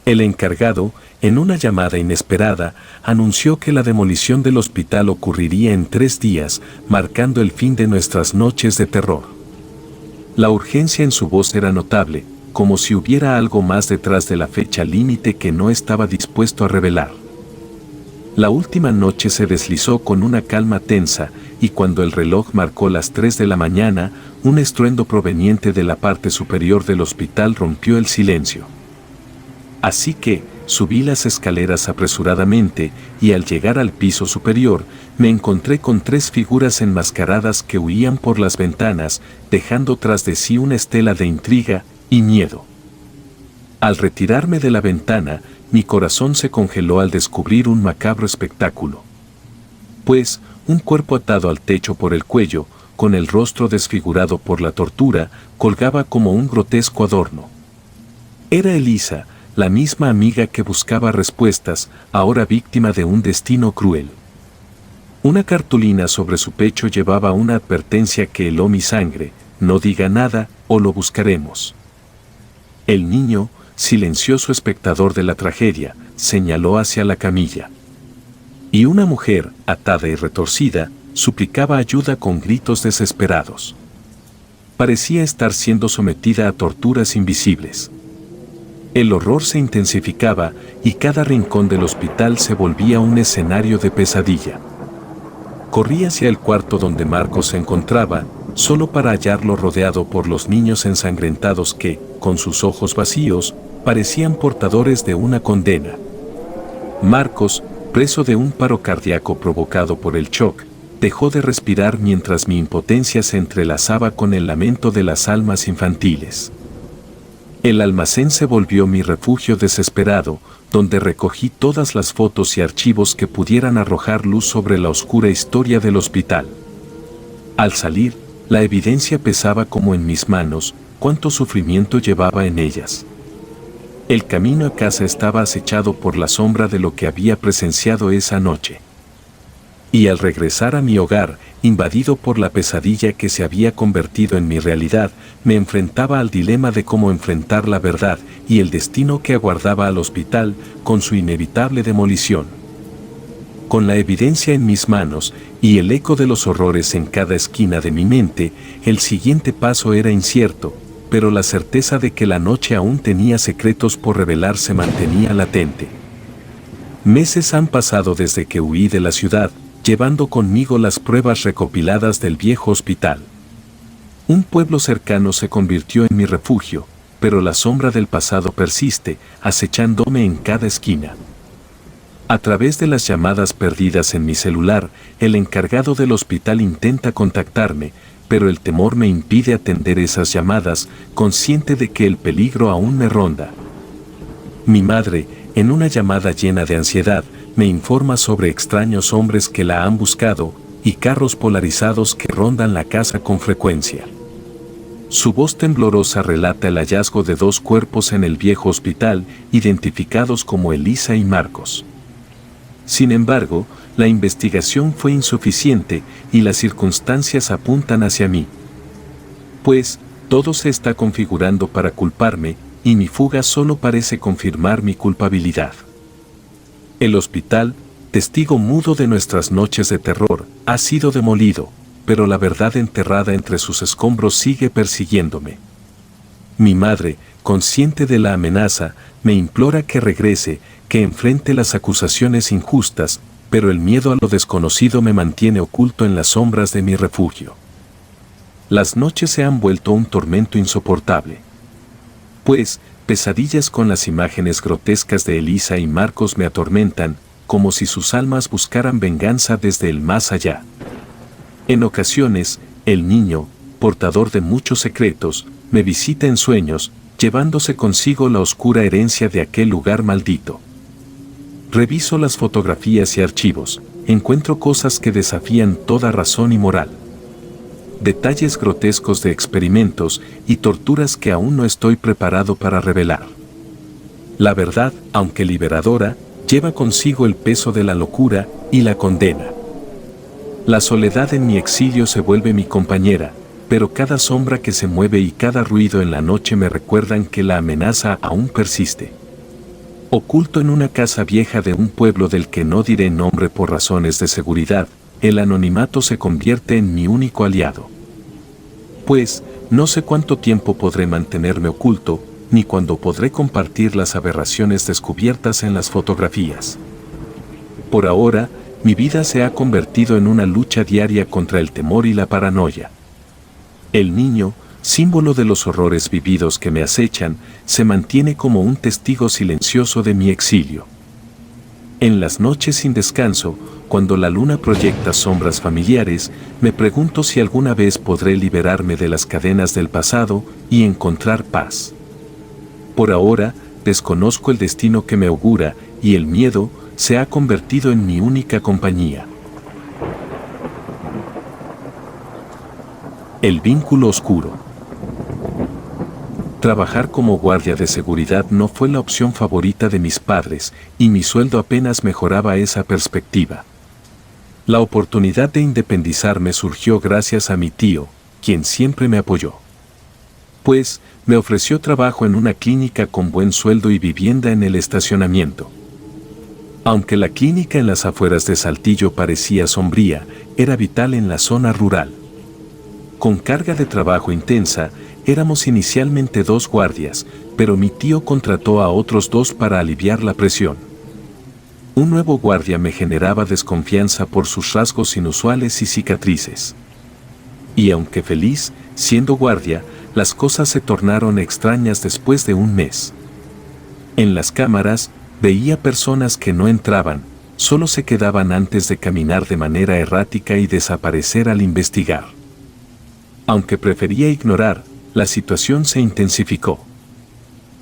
El encargado, en una llamada inesperada, anunció que la demolición del hospital ocurriría en 3 días, marcando el fin de nuestras noches de terror. La urgencia en su voz era notable, como si hubiera algo más detrás de la fecha límite que no estaba dispuesto a revelar. La última noche se deslizó con una calma tensa, y cuando el reloj marcó las 3 de la mañana, un estruendo proveniente de la parte superior del hospital rompió el silencio. Así que, subí las escaleras apresuradamente, y al llegar al piso superior, me encontré con 3 figuras enmascaradas que huían por las ventanas, dejando tras de sí una estela de intriga y miedo. Al retirarme de la ventana, mi corazón se congeló al descubrir un macabro espectáculo. Pues, un cuerpo atado al techo por el cuello, con el rostro desfigurado por la tortura, colgaba como un grotesco adorno. Era Elisa, la misma amiga que buscaba respuestas, ahora víctima de un destino cruel. Una cartulina sobre su pecho llevaba una advertencia que heló mi sangre: no diga nada, o lo buscaremos. El niño, silencioso espectador de la tragedia, señaló hacia la camilla. Y una mujer, atada y retorcida, suplicaba ayuda con gritos desesperados. Parecía estar siendo sometida a torturas invisibles. El horror se intensificaba y cada rincón del hospital se volvía un escenario de pesadilla. Corrí hacia el cuarto donde Marcos se encontraba, solo para hallarlo rodeado por los niños ensangrentados que, con sus ojos vacíos, parecían portadores de una condena. Marcos, preso de un paro cardíaco provocado por el shock, dejó de respirar mientras mi impotencia se entrelazaba con el lamento de las almas infantiles. El almacén se volvió mi refugio desesperado, donde recogí todas las fotos y archivos que pudieran arrojar luz sobre la oscura historia del hospital. Al salir, la evidencia pesaba como en mis manos, cuánto sufrimiento llevaba en ellas. El camino a casa estaba acechado por la sombra de lo que había presenciado esa noche. Y al regresar a mi hogar, invadido por la pesadilla que se había convertido en mi realidad, me enfrentaba al dilema de cómo enfrentar la verdad y el destino que aguardaba al hospital con su inevitable demolición. Con la evidencia en mis manos y el eco de los horrores en cada esquina de mi mente, el siguiente paso era incierto, pero la certeza de que la noche aún tenía secretos por revelar se mantenía latente. Meses han pasado desde que huí de la ciudad, llevando conmigo las pruebas recopiladas del viejo hospital. Un pueblo cercano se convirtió en mi refugio, pero la sombra del pasado persiste, acechándome en cada esquina. A través de las llamadas perdidas en mi celular, el encargado del hospital intenta contactarme, pero el temor me impide atender esas llamadas, consciente de que el peligro aún me ronda. Mi madre, en una llamada llena de ansiedad, me informa sobre extraños hombres que la han buscado y carros polarizados que rondan la casa con frecuencia. Su voz temblorosa relata el hallazgo de 2 cuerpos en el viejo hospital, identificados como Elisa y Marcos. Sin embargo, la investigación fue insuficiente y las circunstancias apuntan hacia mí. Pues, todo se está configurando para culparme y mi fuga solo parece confirmar mi culpabilidad. El hospital, testigo mudo de nuestras noches de terror, ha sido demolido, pero la verdad enterrada entre sus escombros sigue persiguiéndome. Mi madre, consciente de la amenaza, me implora que regrese, que enfrente las acusaciones injustas, pero el miedo a lo desconocido me mantiene oculto en las sombras de mi refugio. Las noches se han vuelto un tormento insoportable. Pues, pesadillas con las imágenes grotescas de Elisa y Marcos me atormentan, como si sus almas buscaran venganza desde el más allá. En ocasiones, el niño, portador de muchos secretos, me visita en sueños, llevándose consigo la oscura herencia de aquel lugar maldito. Reviso las fotografías y archivos, encuentro cosas que desafían toda razón y moral. Detalles grotescos de experimentos y torturas que aún no estoy preparado para revelar. La verdad, aunque liberadora, lleva consigo el peso de la locura y la condena. La soledad en mi exilio se vuelve mi compañera, pero cada sombra que se mueve y cada ruido en la noche me recuerdan que la amenaza aún persiste. Oculto en una casa vieja de un pueblo del que no diré nombre por razones de seguridad, el anonimato se convierte en mi único aliado. Pues, no sé cuánto tiempo podré mantenerme oculto, ni cuándo podré compartir las aberraciones descubiertas en las fotografías. Por ahora, mi vida se ha convertido en una lucha diaria contra el temor y la paranoia. El niño, símbolo de los horrores vividos que me acechan, se mantiene como un testigo silencioso de mi exilio. En las noches sin descanso, cuando la luna proyecta sombras familiares, me pregunto si alguna vez podré liberarme de las cadenas del pasado y encontrar paz. Por ahora, desconozco el destino que me augura y el miedo se ha convertido en mi única compañía. El vínculo oscuro. Trabajar como guardia de seguridad no fue la opción favorita de mis padres, y mi sueldo apenas mejoraba esa perspectiva. La oportunidad de independizarme surgió gracias a mi tío, quien siempre me apoyó. Pues, me ofreció trabajo en una clínica con buen sueldo y vivienda en el estacionamiento. Aunque la clínica en las afueras de Saltillo parecía sombría, era vital en la zona rural. Con carga de trabajo intensa, éramos inicialmente 2 guardias, pero mi tío contrató a otros 2 para aliviar la presión. Un nuevo guardia me generaba desconfianza por sus rasgos inusuales y cicatrices. Y aunque feliz, siendo guardia, las cosas se tornaron extrañas después de un mes. En las cámaras, veía personas que no entraban, solo se quedaban antes de caminar de manera errática y desaparecer al investigar. Aunque prefería ignorar, la situación se intensificó.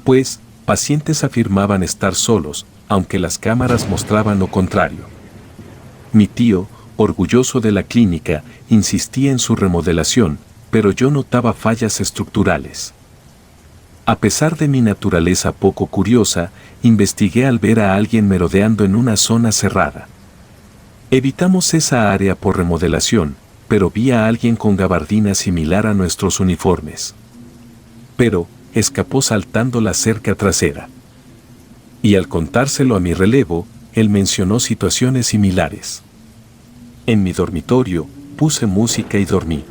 Pues, pacientes afirmaban estar solos, aunque las cámaras mostraban lo contrario. Mi tío, orgulloso de la clínica, insistía en su remodelación, pero yo notaba fallas estructurales. A pesar de mi naturaleza poco curiosa, investigué al ver a alguien merodeando en una zona cerrada. Evitamos esa área por remodelación, pero vi a alguien con gabardina similar a nuestros uniformes. Pero, escapó saltando la cerca trasera. Y al contárselo a mi relevo, él mencionó situaciones similares. En mi dormitorio, puse música y dormí.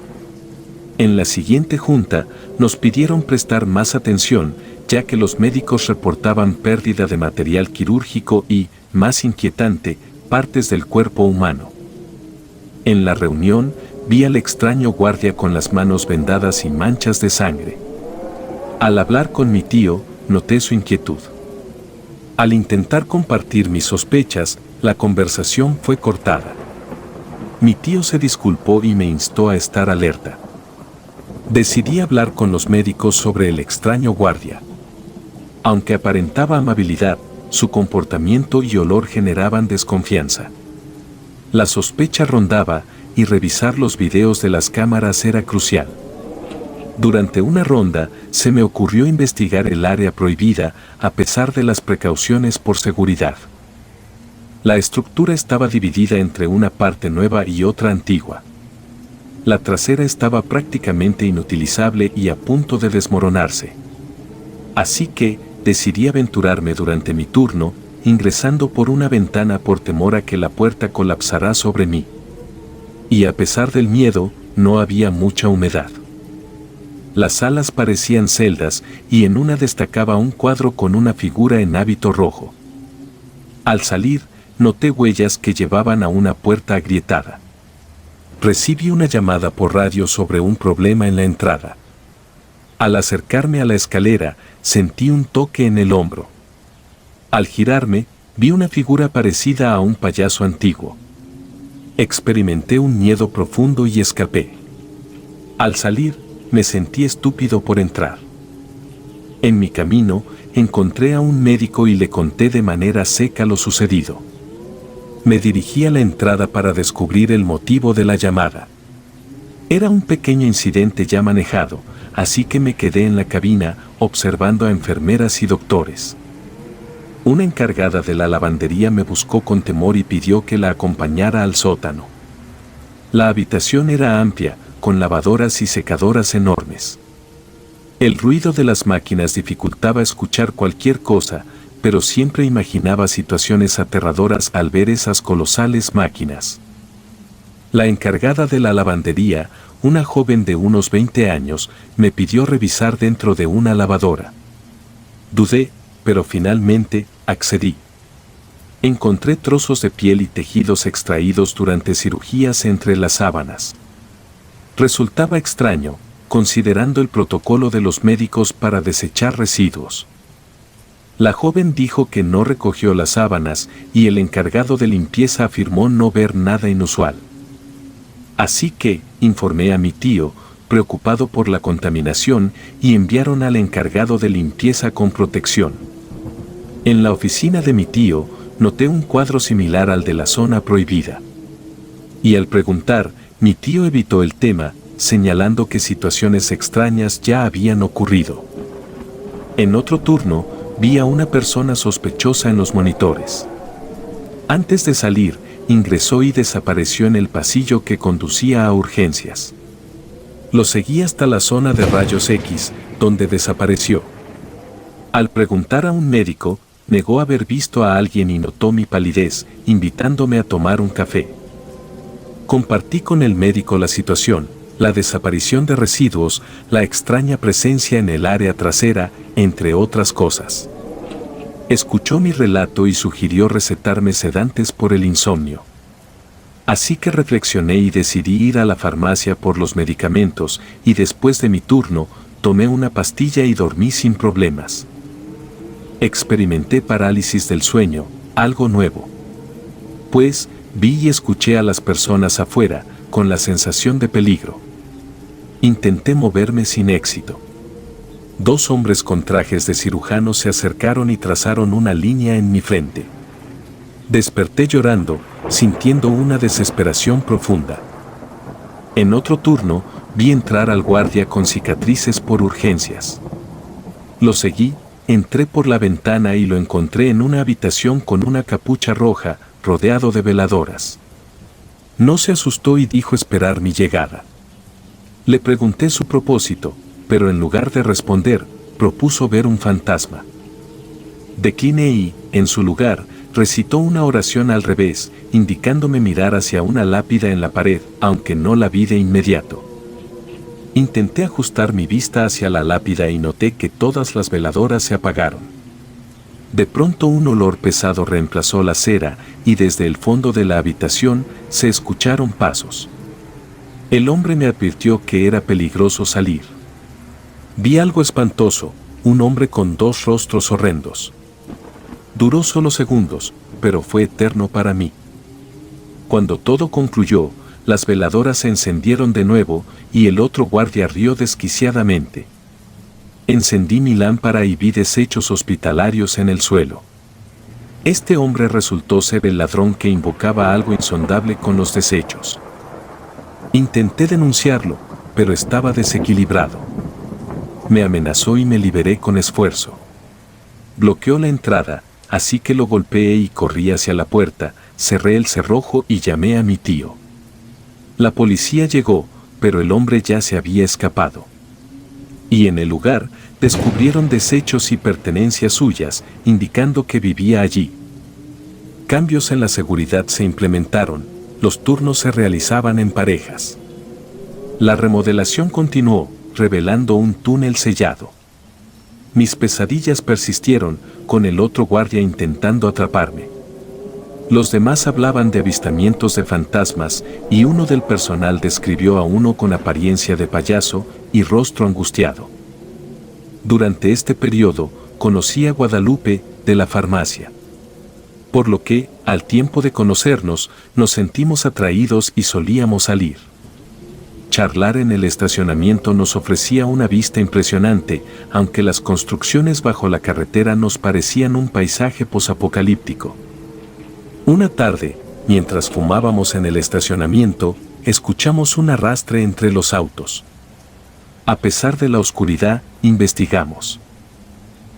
En la siguiente junta, nos pidieron prestar más atención, ya que los médicos reportaban pérdida de material quirúrgico y, más inquietante, partes del cuerpo humano. En la reunión, vi al extraño guardia con las manos vendadas y manchas de sangre. Al hablar con mi tío, noté su inquietud. Al intentar compartir mis sospechas, la conversación fue cortada. Mi tío se disculpó y me instó a estar alerta. Decidí hablar con los médicos sobre el extraño guardia. Aunque aparentaba amabilidad, su comportamiento y olor generaban desconfianza. La sospecha rondaba y revisar los videos de las cámaras era crucial. Durante una ronda, se me ocurrió investigar el área prohibida a pesar de las precauciones por seguridad. La estructura estaba dividida entre una parte nueva y otra antigua. La trasera estaba prácticamente inutilizable y a punto de desmoronarse. Así que, decidí aventurarme durante mi turno, ingresando por una ventana por temor a que la puerta colapsara sobre mí. Y a pesar del miedo, no había mucha humedad. Las salas parecían celdas y en una destacaba un cuadro con una figura en hábito rojo. Al salir, noté huellas que llevaban a una puerta agrietada. Recibí una llamada por radio sobre un problema en la entrada. Al acercarme a la escalera, sentí un toque en el hombro. Al girarme, vi una figura parecida a un payaso antiguo. Experimenté un miedo profundo y escapé. Al salir, me sentí estúpido por entrar. En mi camino, encontré a un médico y le conté de manera seca lo sucedido. Me dirigí a la entrada para descubrir el motivo de la llamada. Era un pequeño incidente ya manejado, así que me quedé en la cabina, observando a enfermeras y doctores. Una encargada de la lavandería me buscó con temor y pidió que la acompañara al sótano. La habitación era amplia, con lavadoras y secadoras enormes. El ruido de las máquinas dificultaba escuchar cualquier cosa, pero siempre imaginaba situaciones aterradoras al ver esas colosales máquinas. La encargada de la lavandería, una joven de unos 20 años, me pidió revisar dentro de una lavadora. Dudé, pero finalmente accedí. Encontré trozos de piel y tejidos extraídos durante cirugías entre las sábanas. Resultaba extraño, considerando el protocolo de los médicos para desechar residuos. La joven dijo que no recogió las sábanas y el encargado de limpieza afirmó no ver nada inusual. Así que, informé a mi tío, preocupado por la contaminación, y enviaron al encargado de limpieza con protección. En la oficina de mi tío, noté un cuadro similar al de la zona prohibida. Y al preguntar, mi tío evitó el tema, señalando que situaciones extrañas ya habían ocurrido. En otro turno, vi a una persona sospechosa en los monitores. Antes de salir, ingresó y desapareció en el pasillo que conducía a urgencias. Lo seguí hasta la zona de rayos X, donde desapareció. Al preguntar a un médico, negó haber visto a alguien y notó mi palidez, invitándome a tomar un café. Compartí con el médico la situación, la desaparición de residuos, la extraña presencia en el área trasera, entre otras cosas. Escuchó mi relato y sugirió recetarme sedantes por el insomnio. Así que reflexioné y decidí ir a la farmacia por los medicamentos, y después de mi turno, tomé una pastilla y dormí sin problemas. Experimenté parálisis del sueño, algo nuevo. Pues, vi y escuché a las personas afuera, con la sensación de peligro. Intenté moverme sin éxito. 2 hombres con trajes de cirujano se acercaron y trazaron una línea en mi frente. Desperté llorando, sintiendo una desesperación profunda. En otro turno, vi entrar al guardia con cicatrices por urgencias. Lo seguí, entré por la ventana y lo encontré en una habitación con una capucha roja, rodeado de veladoras. No se asustó y dijo esperar mi llegada. Le pregunté su propósito, pero en lugar de responder, propuso ver un fantasma. Decliné y, en su lugar, recitó una oración al revés, indicándome mirar hacia una lápida en la pared, aunque no la vi de inmediato. Intenté ajustar mi vista hacia la lápida y noté que todas las veladoras se apagaron. De pronto un olor pesado reemplazó la cera y desde el fondo de la habitación se escucharon pasos. El hombre me advirtió que era peligroso salir. Vi algo espantoso, un hombre con dos rostros horrendos. Duró solo segundos, pero fue eterno para mí. Cuando todo concluyó, las veladoras se encendieron de nuevo y el otro guardia rió desquiciadamente. Encendí mi lámpara y vi desechos hospitalarios en el suelo. Este hombre resultó ser el ladrón que invocaba algo insondable con los desechos. Intenté denunciarlo, pero estaba desequilibrado. Me amenazó y me liberé con esfuerzo. Bloqueó la entrada, así que lo golpeé y corrí hacia la puerta, cerré el cerrojo y llamé a mi tío. La policía llegó, pero el hombre ya se había escapado. Y en el lugar, descubrieron desechos y pertenencias suyas, indicando que vivía allí. Cambios en la seguridad se implementaron, los turnos se realizaban en parejas. La remodelación continuó, revelando un túnel sellado. Mis pesadillas persistieron, con el otro guardia intentando atraparme. Los demás hablaban de avistamientos de fantasmas y uno del personal describió a uno con apariencia de payaso y rostro angustiado. Durante este periodo, conocí a Guadalupe de la farmacia. Por lo que, al tiempo de conocernos, nos sentimos atraídos y solíamos salir. Charlar en el estacionamiento nos ofrecía una vista impresionante, aunque las construcciones bajo la carretera nos parecían un paisaje posapocalíptico. Una tarde, mientras fumábamos en el estacionamiento, escuchamos un arrastre entre los autos. A pesar de la oscuridad, investigamos.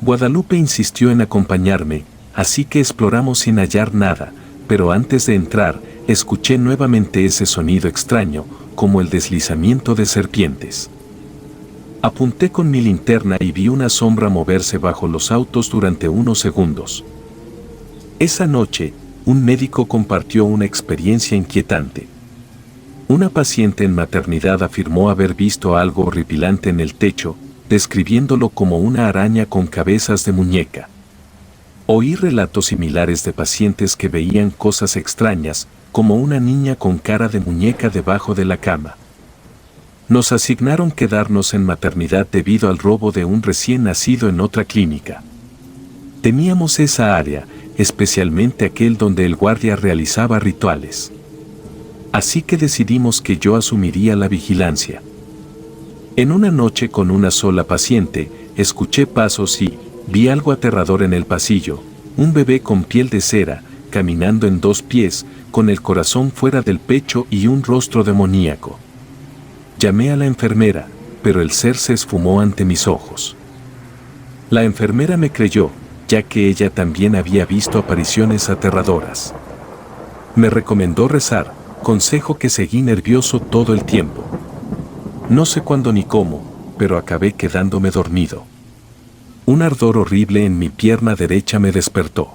Guadalupe insistió en acompañarme, así que exploramos sin hallar nada, pero antes de entrar, escuché nuevamente ese sonido extraño, como el deslizamiento de serpientes. Apunté con mi linterna y vi una sombra moverse bajo los autos durante unos segundos. Esa noche, un médico compartió una experiencia inquietante. Una paciente en maternidad afirmó haber visto algo horripilante en el techo, describiéndolo como una araña con cabezas de muñeca. Oí relatos similares de pacientes que veían cosas extrañas, como una niña con cara de muñeca debajo de la cama. Nos asignaron quedarnos en maternidad debido al robo de un recién nacido en otra clínica. Temíamos esa área, especialmente aquel donde el guardia realizaba rituales. Así que decidimos que yo asumiría la vigilancia. En una noche con una sola paciente, escuché pasos y vi algo aterrador en el pasillo, un bebé con piel de cera, caminando en dos pies, con el corazón fuera del pecho y un rostro demoníaco. Llamé a la enfermera, pero el ser se esfumó ante mis ojos. La enfermera me creyó, ya que ella también había visto apariciones aterradoras. Me recomendó rezar, consejo que seguí nervioso todo el tiempo. No sé cuándo ni cómo, pero acabé quedándome dormido. Un ardor horrible en mi pierna derecha me despertó.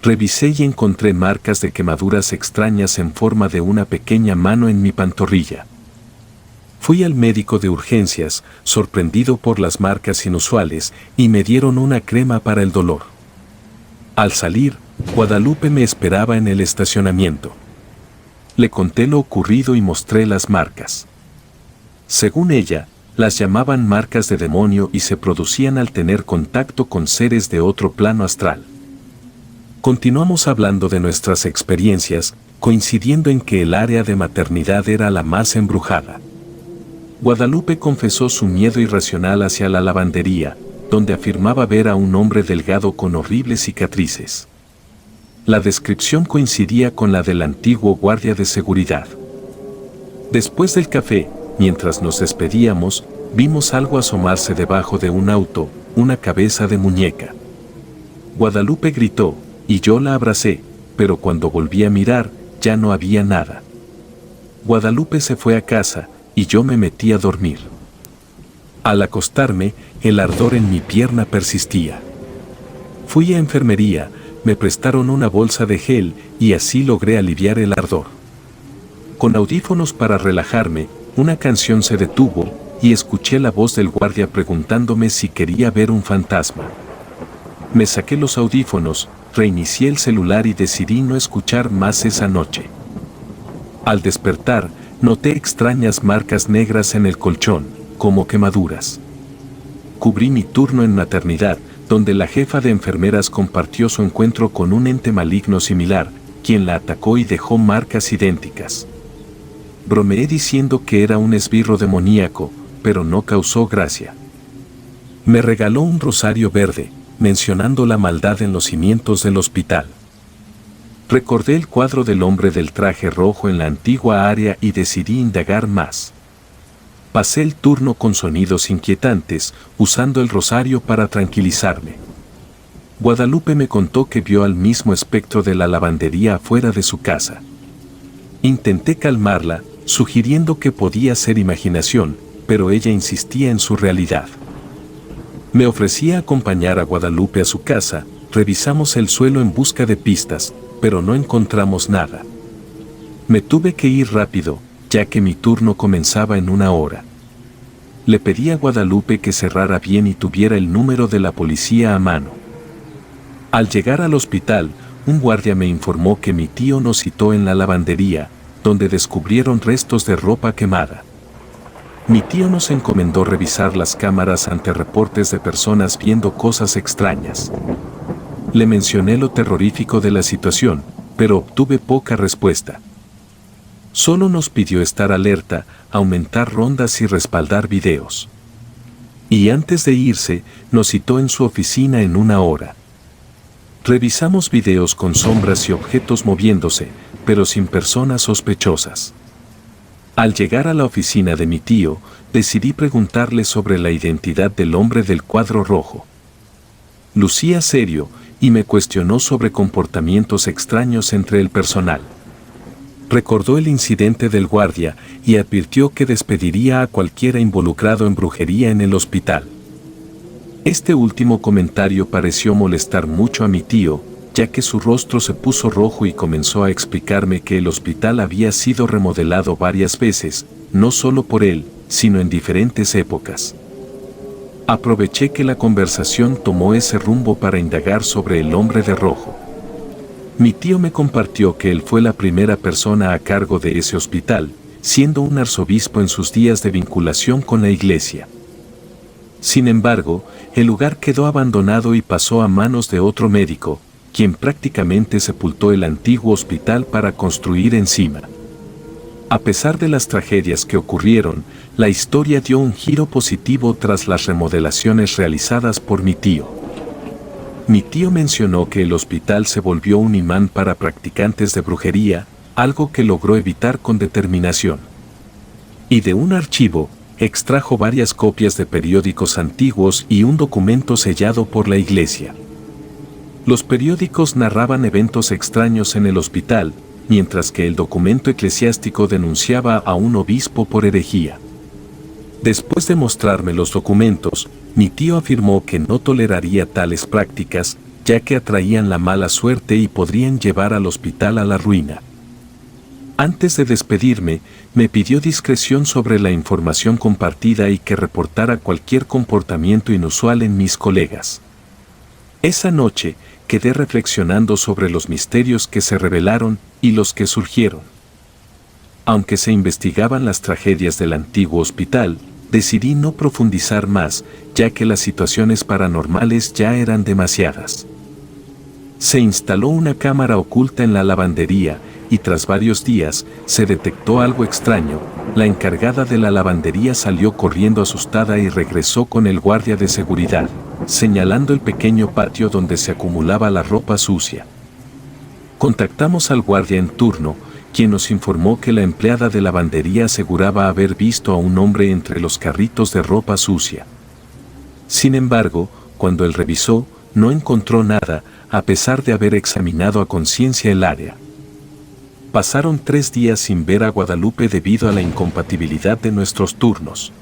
Revisé y encontré marcas de quemaduras extrañas en forma de una pequeña mano en mi pantorrilla. Fui al médico de urgencias, sorprendido por las marcas inusuales, y me dieron una crema para el dolor. Al salir, Guadalupe me esperaba en el estacionamiento. Le conté lo ocurrido y mostré las marcas. Según ella, las llamaban marcas de demonio y se producían al tener contacto con seres de otro plano astral. Continuamos hablando de nuestras experiencias, coincidiendo en que el área de maternidad era la más embrujada. Guadalupe confesó su miedo irracional hacia la lavandería, donde afirmaba ver a un hombre delgado con horribles cicatrices. La descripción coincidía con la del antiguo guardia de seguridad. Después del café, mientras nos despedíamos, vimos algo asomarse debajo de un auto, una cabeza de muñeca. Guadalupe gritó, y yo la abracé, pero cuando volví a mirar, ya no había nada. Guadalupe se fue a casa, y yo me metí a dormir. Al acostarme, el ardor en mi pierna persistía. Fui a enfermería, me prestaron una bolsa de gel, y así logré aliviar el ardor. Con audífonos para relajarme, una canción se detuvo, y escuché la voz del guardia preguntándome si quería ver un fantasma. Me saqué los audífonos, reinicié el celular y decidí no escuchar más esa noche. Al despertar, noté extrañas marcas negras en el colchón, como quemaduras. Cubrí mi turno en maternidad, donde la jefa de enfermeras compartió su encuentro con un ente maligno similar, quien la atacó y dejó marcas idénticas. Bromeé diciendo que era un esbirro demoníaco, pero no causó gracia. Me regaló un rosario verde, mencionando la maldad en los cimientos del hospital. Recordé el cuadro del hombre del traje rojo en la antigua área y decidí indagar más. Pasé el turno con sonidos inquietantes, usando el rosario para tranquilizarme. Guadalupe me contó que vio al mismo espectro de la lavandería afuera de su casa. Intenté calmarla, sugiriendo que podía ser imaginación, pero ella insistía en su realidad. Me ofrecía acompañar a Guadalupe a su casa, revisamos el suelo en busca de pistas, pero no encontramos nada. Me tuve que ir rápido, ya que mi turno comenzaba en 1 hora. Le pedí a Guadalupe que cerrara bien y tuviera el número de la policía a mano. Al llegar al hospital, un guardia me informó que mi tío nos citó en la lavandería, donde descubrieron restos de ropa quemada. Mi tío nos encomendó revisar las cámaras ante reportes de personas viendo cosas extrañas. Le mencioné lo terrorífico de la situación, pero obtuve poca respuesta. Solo nos pidió estar alerta, aumentar rondas y respaldar videos. Y antes de irse, nos citó en su oficina en 1 hora. Revisamos videos con sombras y objetos moviéndose, pero sin personas sospechosas. Al llegar a la oficina de mi tío, decidí preguntarle sobre la identidad del hombre del cuadro rojo. Lucía serio y me cuestionó sobre comportamientos extraños entre el personal. Recordó el incidente del guardia y advirtió que despediría a cualquiera involucrado en brujería en el hospital. Este último comentario pareció molestar mucho a mi tío, ya que su rostro se puso rojo y comenzó a explicarme que el hospital había sido remodelado varias veces, no solo por él, sino en diferentes épocas. Aproveché que la conversación tomó ese rumbo para indagar sobre el hombre de rojo. Mi tío me compartió que él fue la primera persona a cargo de ese hospital, siendo un arzobispo en sus días de vinculación con la iglesia. Sin embargo, el lugar quedó abandonado y pasó a manos de otro médico, quien prácticamente sepultó el antiguo hospital para construir encima. A pesar de las tragedias que ocurrieron, la historia dio un giro positivo tras las remodelaciones realizadas por mi tío. Mi tío mencionó que el hospital se volvió un imán para practicantes de brujería, algo que logró evitar con determinación. Y de un archivo, extrajo varias copias de periódicos antiguos y un documento sellado por la iglesia. Los periódicos narraban eventos extraños en el hospital, mientras que el documento eclesiástico denunciaba a un obispo por herejía. Después de mostrarme los documentos, mi tío afirmó que no toleraría tales prácticas, ya que atraían la mala suerte y podrían llevar al hospital a la ruina. Antes de despedirme, me pidió discreción sobre la información compartida y que reportara cualquier comportamiento inusual en mis colegas. Esa noche, quedé reflexionando sobre los misterios que se revelaron y los que surgieron. Aunque se investigaban las tragedias del antiguo hospital, decidí no profundizar más, ya que las situaciones paranormales ya eran demasiadas. Se instaló una cámara oculta en la lavandería, y tras varios días, se detectó algo extraño. La encargada de la lavandería salió corriendo asustada y regresó con el guardia de seguridad, señalando el pequeño patio donde se acumulaba la ropa sucia. Contactamos al guardia en turno, quien nos informó que la empleada de lavandería aseguraba haber visto a un hombre entre los carritos de ropa sucia. Sin embargo, cuando él revisó, no encontró nada, a pesar de haber examinado a conciencia el área. Pasaron 3 días sin ver a Guadalupe debido a la incompatibilidad de nuestros turnos.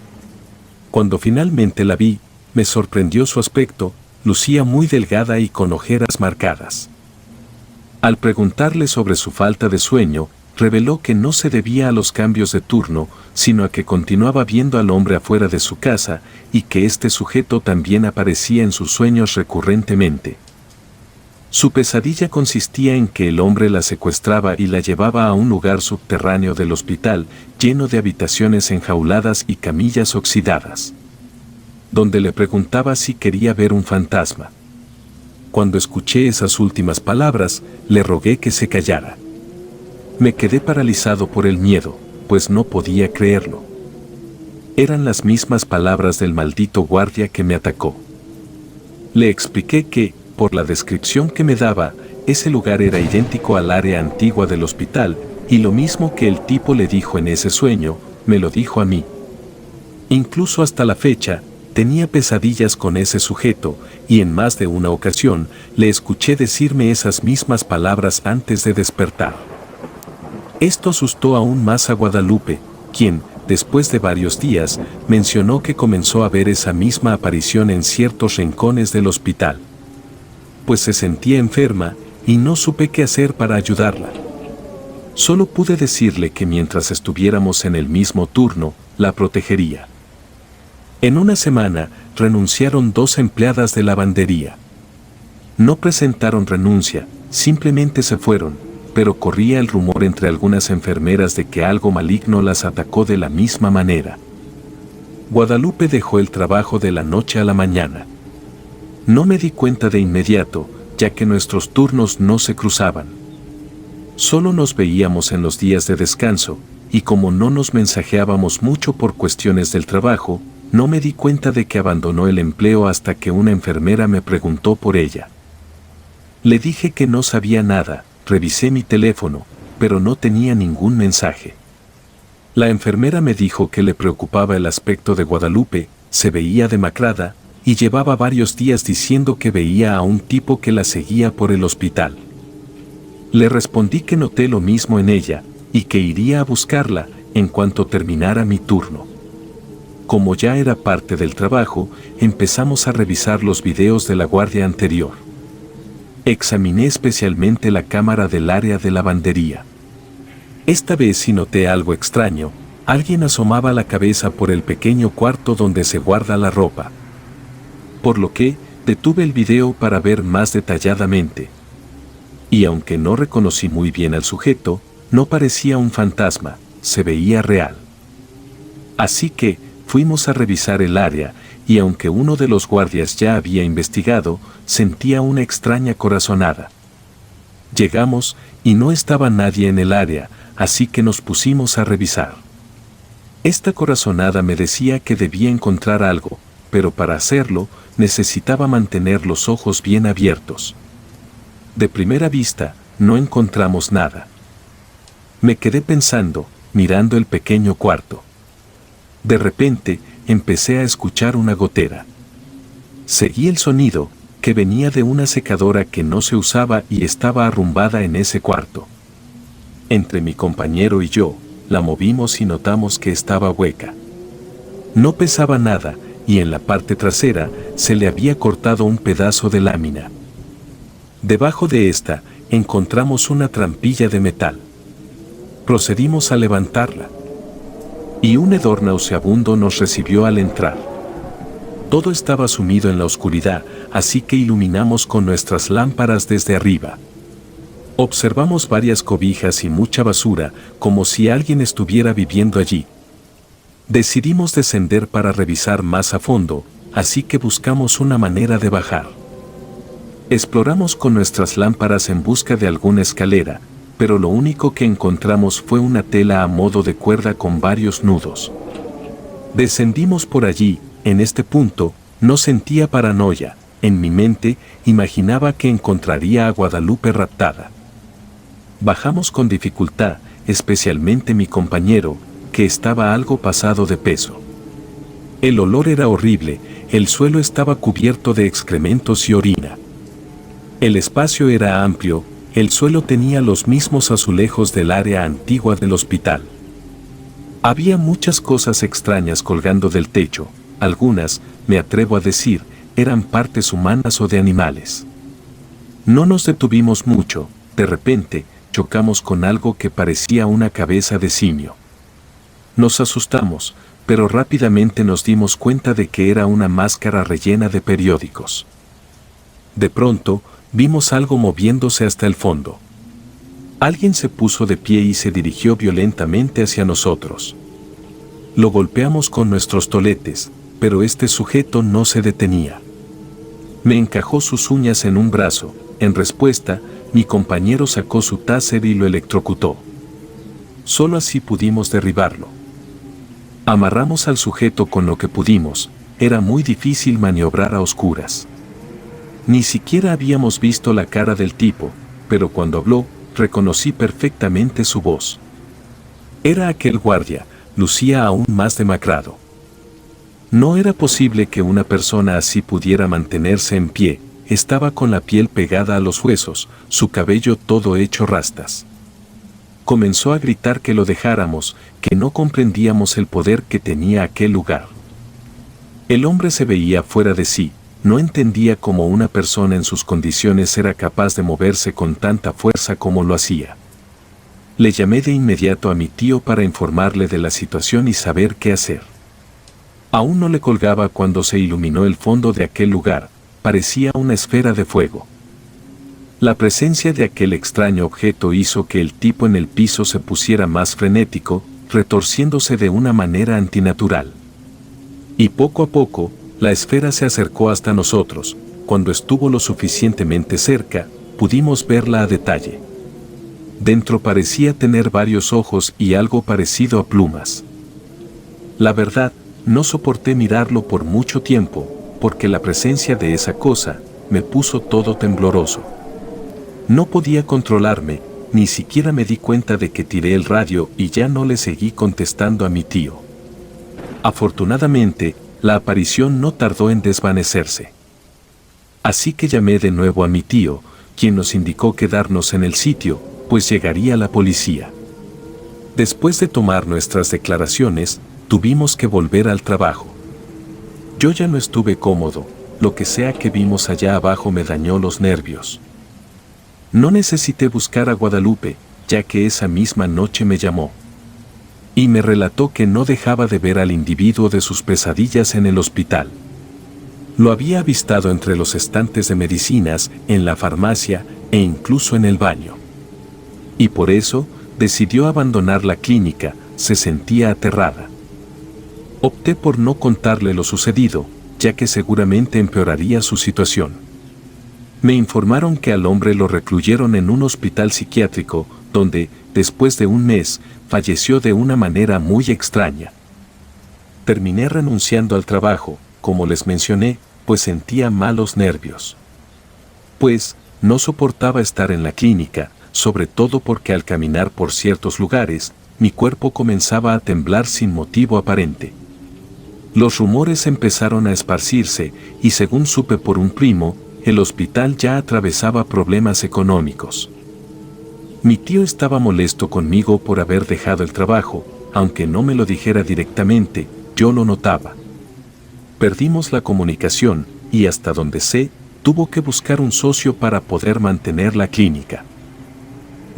Cuando finalmente la vi, me sorprendió su aspecto, lucía muy delgada y con ojeras marcadas. Al preguntarle sobre su falta de sueño, reveló que no se debía a los cambios de turno, sino a que continuaba viendo al hombre afuera de su casa y que este sujeto también aparecía en sus sueños recurrentemente. Su pesadilla consistía en que el hombre la secuestraba y la llevaba a un lugar subterráneo del hospital, lleno de habitaciones enjauladas y camillas oxidadas, donde le preguntaba si quería ver un fantasma. Cuando escuché esas últimas palabras, le rogué que se callara. Me quedé paralizado por el miedo, pues no podía creerlo. Eran las mismas palabras del maldito guardia que me atacó. Le expliqué que, por la descripción que me daba, ese lugar era idéntico al área antigua del hospital, y lo mismo que el tipo le dijo en ese sueño, me lo dijo a mí. Incluso hasta la fecha, tenía pesadillas con ese sujeto, y en más de una ocasión, le escuché decirme esas mismas palabras antes de despertar. Esto asustó aún más a Guadalupe, quien, después de varios días, mencionó que comenzó a ver esa misma aparición en ciertos rincones del hospital. Pues se sentía enferma y no supe qué hacer para ayudarla. Solo pude decirle que mientras estuviéramos en el mismo turno, la protegería. En una semana, renunciaron 2 empleadas de lavandería. No presentaron renuncia, simplemente se fueron, pero corría el rumor entre algunas enfermeras de que algo maligno las atacó de la misma manera. Guadalupe dejó el trabajo de la noche a la mañana. No me di cuenta de inmediato, ya que nuestros turnos no se cruzaban. Solo nos veíamos en los días de descanso, y como no nos mensajeábamos mucho por cuestiones del trabajo, no me di cuenta de que abandonó el empleo hasta que una enfermera me preguntó por ella. Le dije que no sabía nada, revisé mi teléfono, pero no tenía ningún mensaje. La enfermera me dijo que le preocupaba el aspecto de Guadalupe, se veía demacrada, y llevaba varios días diciendo que veía a un tipo que la seguía por el hospital. Le respondí que noté lo mismo en ella, y que iría a buscarla en cuanto terminara mi turno. Como ya era parte del trabajo, empezamos a revisar los videos de la guardia anterior. Examiné especialmente la cámara del área de lavandería. Esta vez sí noté algo extraño, alguien asomaba la cabeza por el pequeño cuarto donde se guarda la ropa. Por lo que, detuve el video para ver más detalladamente. Y aunque no reconocí muy bien al sujeto, no parecía un fantasma, se veía real. Así que, fuimos a revisar el área, y aunque uno de los guardias ya había investigado, sentía una extraña corazonada. Llegamos, y no estaba nadie en el área, así que nos pusimos a revisar. Esta corazonada me decía que debía encontrar algo, pero para hacerlo, necesitaba mantener los ojos bien abiertos. De primera vista, no encontramos nada. Me quedé pensando, mirando el pequeño cuarto. De repente, empecé a escuchar una gotera. Seguí el sonido, que venía de una secadora que no se usaba y estaba arrumbada en ese cuarto. Entre mi compañero y yo, la movimos y notamos que estaba hueca. No pesaba nada, y en la parte trasera se le había cortado un pedazo de lámina. Debajo de esta, encontramos una trampilla de metal. Procedimos a levantarla. Y un hedor nauseabundo nos recibió al entrar. Todo estaba sumido en la oscuridad, así que iluminamos con nuestras lámparas desde arriba. Observamos varias cobijas y mucha basura, como si alguien estuviera viviendo allí. Decidimos descender para revisar más a fondo, así que buscamos una manera de bajar. Exploramos con nuestras lámparas en busca de alguna escalera, pero lo único que encontramos fue una tela a modo de cuerda con varios nudos. Descendimos por allí. En este punto, no sentía paranoia. En mi mente, imaginaba que encontraría a Guadalupe raptada. Bajamos con dificultad, especialmente mi compañero, que estaba algo pasado de peso. El olor era horrible, el suelo estaba cubierto de excrementos y orina. El espacio era amplio, el suelo tenía los mismos azulejos del área antigua del hospital. Había muchas cosas extrañas colgando del techo, algunas, me atrevo a decir, eran partes humanas o de animales. No nos detuvimos mucho, de repente, chocamos con algo que parecía una cabeza de simio. Nos asustamos, pero rápidamente nos dimos cuenta de que era una máscara rellena de periódicos. De pronto, vimos algo moviéndose hasta el fondo. Alguien se puso de pie y se dirigió violentamente hacia nosotros. Lo golpeamos con nuestros toletes, pero este sujeto no se detenía. Me encajó sus uñas en un brazo. En respuesta, mi compañero sacó su taser y lo electrocutó. Solo así pudimos derribarlo. Amarramos al sujeto con lo que pudimos. Era muy difícil maniobrar a oscuras. Ni siquiera habíamos visto la cara del tipo, pero cuando habló, reconocí perfectamente su voz. Era aquel guardia, lucía aún más demacrado. No era posible que una persona así pudiera mantenerse en pie. Estaba con la piel pegada a los huesos, su cabello todo hecho rastas. Comenzó a gritar que lo dejáramos, que no comprendíamos el poder que tenía aquel lugar. El hombre se veía fuera de sí, no entendía cómo una persona en sus condiciones era capaz de moverse con tanta fuerza como lo hacía. Le llamé de inmediato a mi tío para informarle de la situación y saber qué hacer. Aún no le colgaba cuando se iluminó el fondo de aquel lugar, parecía una esfera de fuego. La presencia de aquel extraño objeto hizo que el tipo en el piso se pusiera más frenético, retorciéndose de una manera antinatural. Y poco a poco, la esfera se acercó hasta nosotros. Cuando estuvo lo suficientemente cerca, pudimos verla a detalle. Dentro parecía tener varios ojos y algo parecido a plumas. La verdad, no soporté mirarlo por mucho tiempo, porque la presencia de esa cosa me puso todo tembloroso. No podía controlarme, ni siquiera me di cuenta de que tiré el radio y ya no le seguí contestando a mi tío. Afortunadamente, la aparición no tardó en desvanecerse. Así que llamé de nuevo a mi tío, quien nos indicó quedarnos en el sitio, pues llegaría la policía. Después de tomar nuestras declaraciones, tuvimos que volver al trabajo. Yo ya no estuve cómodo, lo que sea que vimos allá abajo me dañó los nervios. No necesité buscar a Guadalupe, ya que esa misma noche me llamó. Y me relató que no dejaba de ver al individuo de sus pesadillas en el hospital. Lo había avistado entre los estantes de medicinas, en la farmacia e incluso en el baño. Y por eso, decidió abandonar la clínica, se sentía aterrada. Opté por no contarle lo sucedido, ya que seguramente empeoraría su situación. Me informaron que al hombre lo recluyeron en un hospital psiquiátrico, donde, después de un mes, falleció de una manera muy extraña. Terminé renunciando al trabajo, como les mencioné, pues sentía malos nervios. Pues, no soportaba estar en la clínica, sobre todo porque al caminar por ciertos lugares, mi cuerpo comenzaba a temblar sin motivo aparente. Los rumores empezaron a esparcirse, y según supe por un primo, el hospital ya atravesaba problemas económicos. Mi tío estaba molesto conmigo por haber dejado el trabajo, aunque no me lo dijera directamente, yo lo notaba. Perdimos la comunicación, y hasta donde sé, tuvo que buscar un socio para poder mantener la clínica.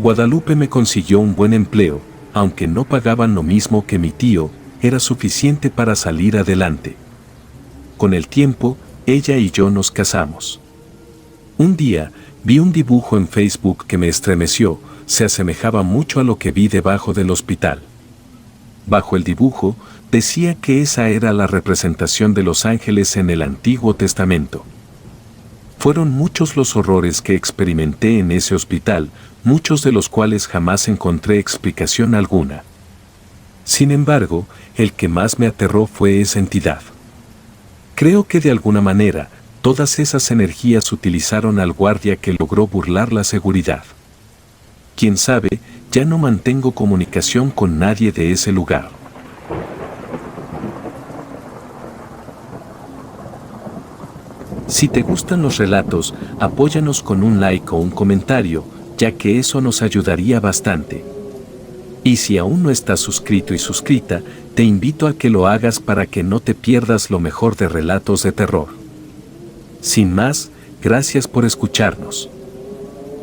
Guadalupe me consiguió un buen empleo, aunque no pagaban lo mismo que mi tío, era suficiente para salir adelante. Con el tiempo, ella y yo nos casamos. Un día, vi un dibujo en Facebook que me estremeció, se asemejaba mucho a lo que vi debajo del hospital. Bajo el dibujo, decía que esa era la representación de los ángeles en el Antiguo Testamento. Fueron muchos los horrores que experimenté en ese hospital, muchos de los cuales jamás encontré explicación alguna. Sin embargo, el que más me aterró fue esa entidad. Creo que de alguna manera, todas esas energías utilizaron al guardia que logró burlar la seguridad. Quién sabe, ya no mantengo comunicación con nadie de ese lugar. Si te gustan los relatos, apóyanos con un like o un comentario, ya que eso nos ayudaría bastante. Y si aún no estás suscrito y suscrita, te invito a que lo hagas para que no te pierdas lo mejor de relatos de terror. Sin más, gracias por escucharnos.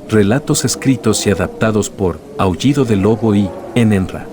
Relatos escritos y adaptados por Aullido del Lobo y Enenra.